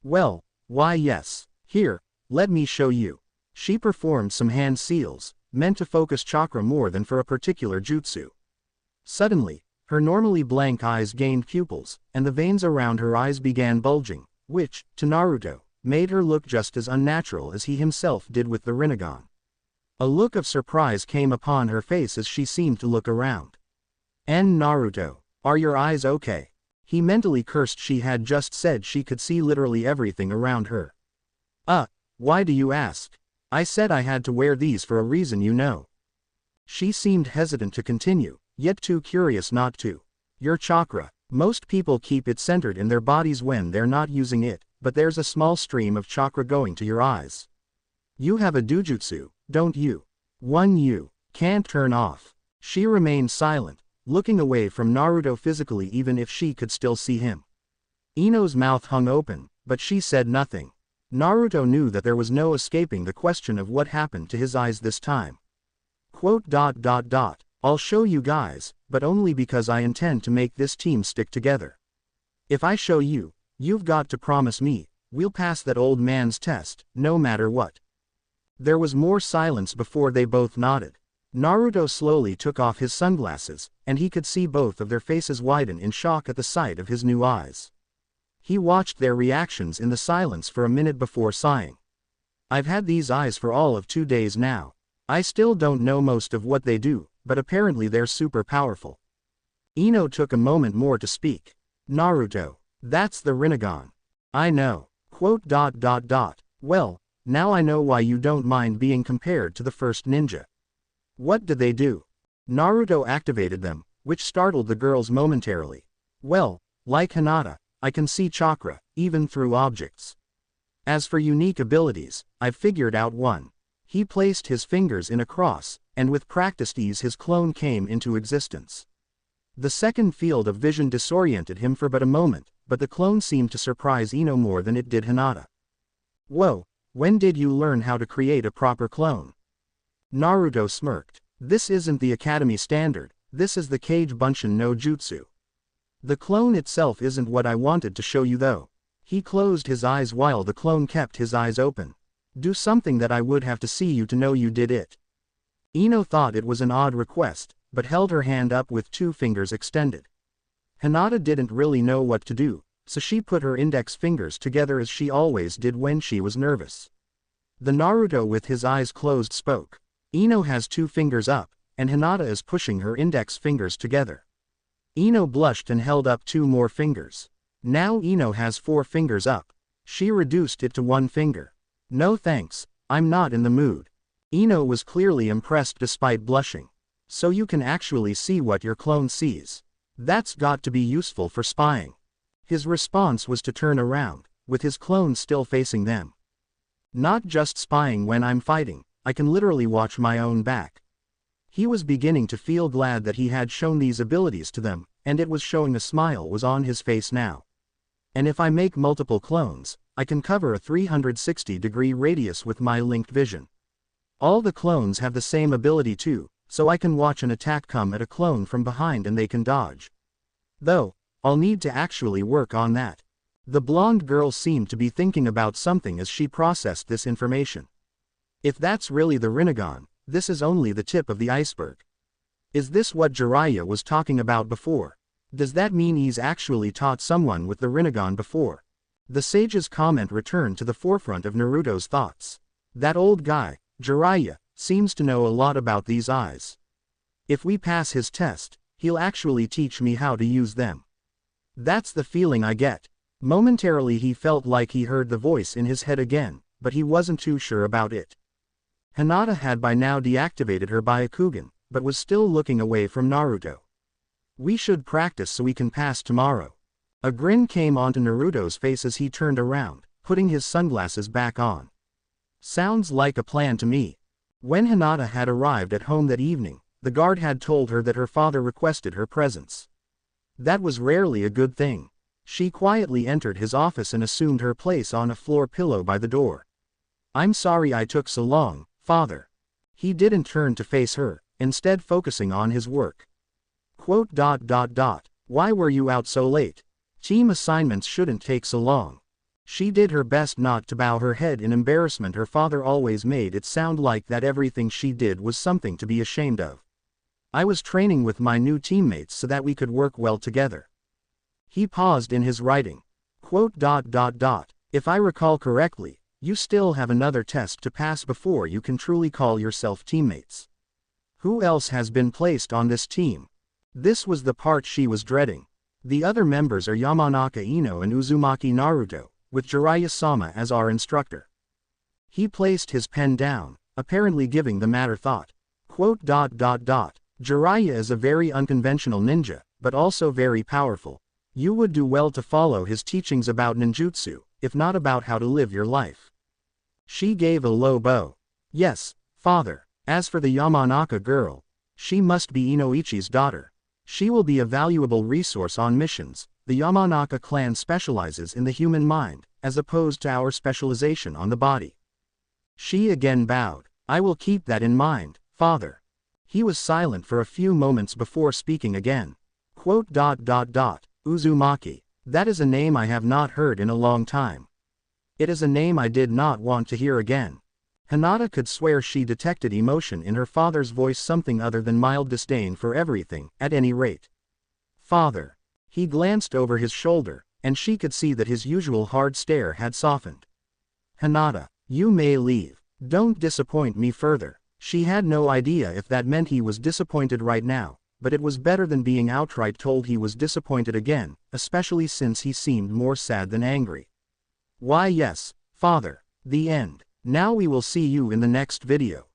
Well, why yes. Here, let me show you. She performed some hand seals, meant to focus chakra more than for a particular jutsu. Suddenly, her normally blank eyes gained pupils, and the veins around her eyes began bulging, which, to Naruto, made her look just as unnatural as he himself did with the Rinnegan. A look of surprise came upon her face as she seemed to look around. Naruto, are your eyes okay? He mentally cursed. She had just said she could see literally everything around her. Why do you ask? I said I had to wear these for a reason, you know. She seemed hesitant to continue, yet too curious not to. Your chakra. Most people keep it centered in their bodies when they're not using it, but there's a small stream of chakra going to your eyes. You have a dojutsu, don't you? One you can't turn off. She remained silent, looking away from Naruto physically even if she could still see him. Ino's mouth hung open, but she said nothing. Naruto knew that there was no escaping the question of what happened to his eyes this time. I'll show you guys, but only because I intend to make this team stick together. If I show you, you've got to promise me, we'll pass that old man's test, no matter what. There was more silence before they both nodded. Naruto slowly took off his sunglasses, and he could see both of their faces widen in shock at the sight of his new eyes. He watched their reactions in the silence for a minute before sighing. I've had these eyes for all of 2 days now. I still don't know most of what they do, but apparently they're super powerful. Ino took a moment more to speak. Naruto, that's the Rinnegan. I know. Well, now I know why you don't mind being compared to the first ninja. What did they do? Naruto activated them, which startled the girls momentarily. Well, like Hinata, I can see chakra, even through objects. As for unique abilities, I've figured out one. He placed his fingers in a cross, and with practiced ease his clone came into existence. The second field of vision disoriented him for but a moment, but the clone seemed to surprise Ino more than it did Hinata. Whoa, when did you learn how to create a proper clone? Naruto smirked. This isn't the academy standard, this is the Kage Bunshin no Jutsu. The clone itself isn't what I wanted to show you though. He closed his eyes while the clone kept his eyes open. Do something that I would have to see you to know you did it. Ino thought it was an odd request, but held her hand up with 2 fingers extended. Hinata didn't really know what to do, so she put her index fingers together as she always did when she was nervous. The Naruto with his eyes closed spoke. Ino has 2 fingers up, and Hinata is pushing her index fingers together. Ino blushed and held up 2 more fingers. Now Ino has 4 fingers up. She reduced it to 1 finger. No thanks, I'm not in the mood. Ino was clearly impressed despite blushing. So you can actually see what your clone sees. That's got to be useful for spying. His response was to turn around, with his clone still facing them. Not just spying when I'm fighting, I can literally watch my own back. He was beginning to feel glad that he had shown these abilities to them, and it was showing. A smile was on his face now. And if I make multiple clones, I can cover a 360-degree radius with my linked vision. All the clones have the same ability too, so I can watch an attack come at a clone from behind and they can dodge. Though, I'll need to actually work on that. The blonde girl seemed to be thinking about something as she processed this information. If that's really the Rinnegan, this is only the tip of the iceberg. Is this what Jiraiya was talking about before? Does that mean he's actually taught someone with the Rinnegan before? The sage's comment returned to the forefront of Naruto's thoughts. That old guy, Jiraiya, seems to know a lot about these eyes. If we pass his test, he'll actually teach me how to use them. That's the feeling I get. Momentarily he felt like he heard the voice in his head again, but he wasn't too sure about it. Hinata had by now deactivated her Byakugan, but was still looking away from Naruto. We should practice so we can pass tomorrow. A grin came onto Naruto's face as he turned around, putting his sunglasses back on. Sounds like a plan to me. When Hinata had arrived at home that evening, the guard had told her that her father requested her presence. That was rarely a good thing. She quietly entered his office and assumed her place on a floor pillow by the door. I'm sorry I took so long, father. He didn't turn to face her, instead focusing on his work. Why were you out so late? Team assignments shouldn't take so long. She did her best not to bow her head in embarrassment. Her father always made it sound like that everything she did was something to be ashamed of. I was training with my new teammates so that we could work well together. He paused in his writing. If I recall correctly, you still have another test to pass before you can truly call yourself teammates. Who else has been placed on this team? This was the part she was dreading. The other members are Yamanaka Ino and Uzumaki Naruto, with Jiraiya-sama as our instructor. He placed his pen down, apparently giving the matter thought. Jiraiya is a very unconventional ninja, but also very powerful. You would do well to follow his teachings about ninjutsu, if not about how to live your life. She gave a low bow. Yes, father. As for the Yamanaka girl, she must be Inoichi's daughter. She will be a valuable resource on missions. The Yamanaka clan specializes in the human mind, as opposed to our specialization on the body. She again bowed. I will keep that in mind, father. He was silent for a few moments before speaking again. Uzumaki. That is a name I have not heard in a long time. It is a name I did not want to hear again. Hinata could swear she detected emotion in her father's voice, something other than mild disdain for everything, at any rate. Father. He glanced over his shoulder, and she could see that his usual hard stare had softened. Hinata, you may leave. Don't disappoint me further. She had no idea if that meant he was disappointed right now, but it was better than being outright told he was disappointed again, especially since he seemed more sad than angry. Why yes, father. The end. Now we will see you in the next video.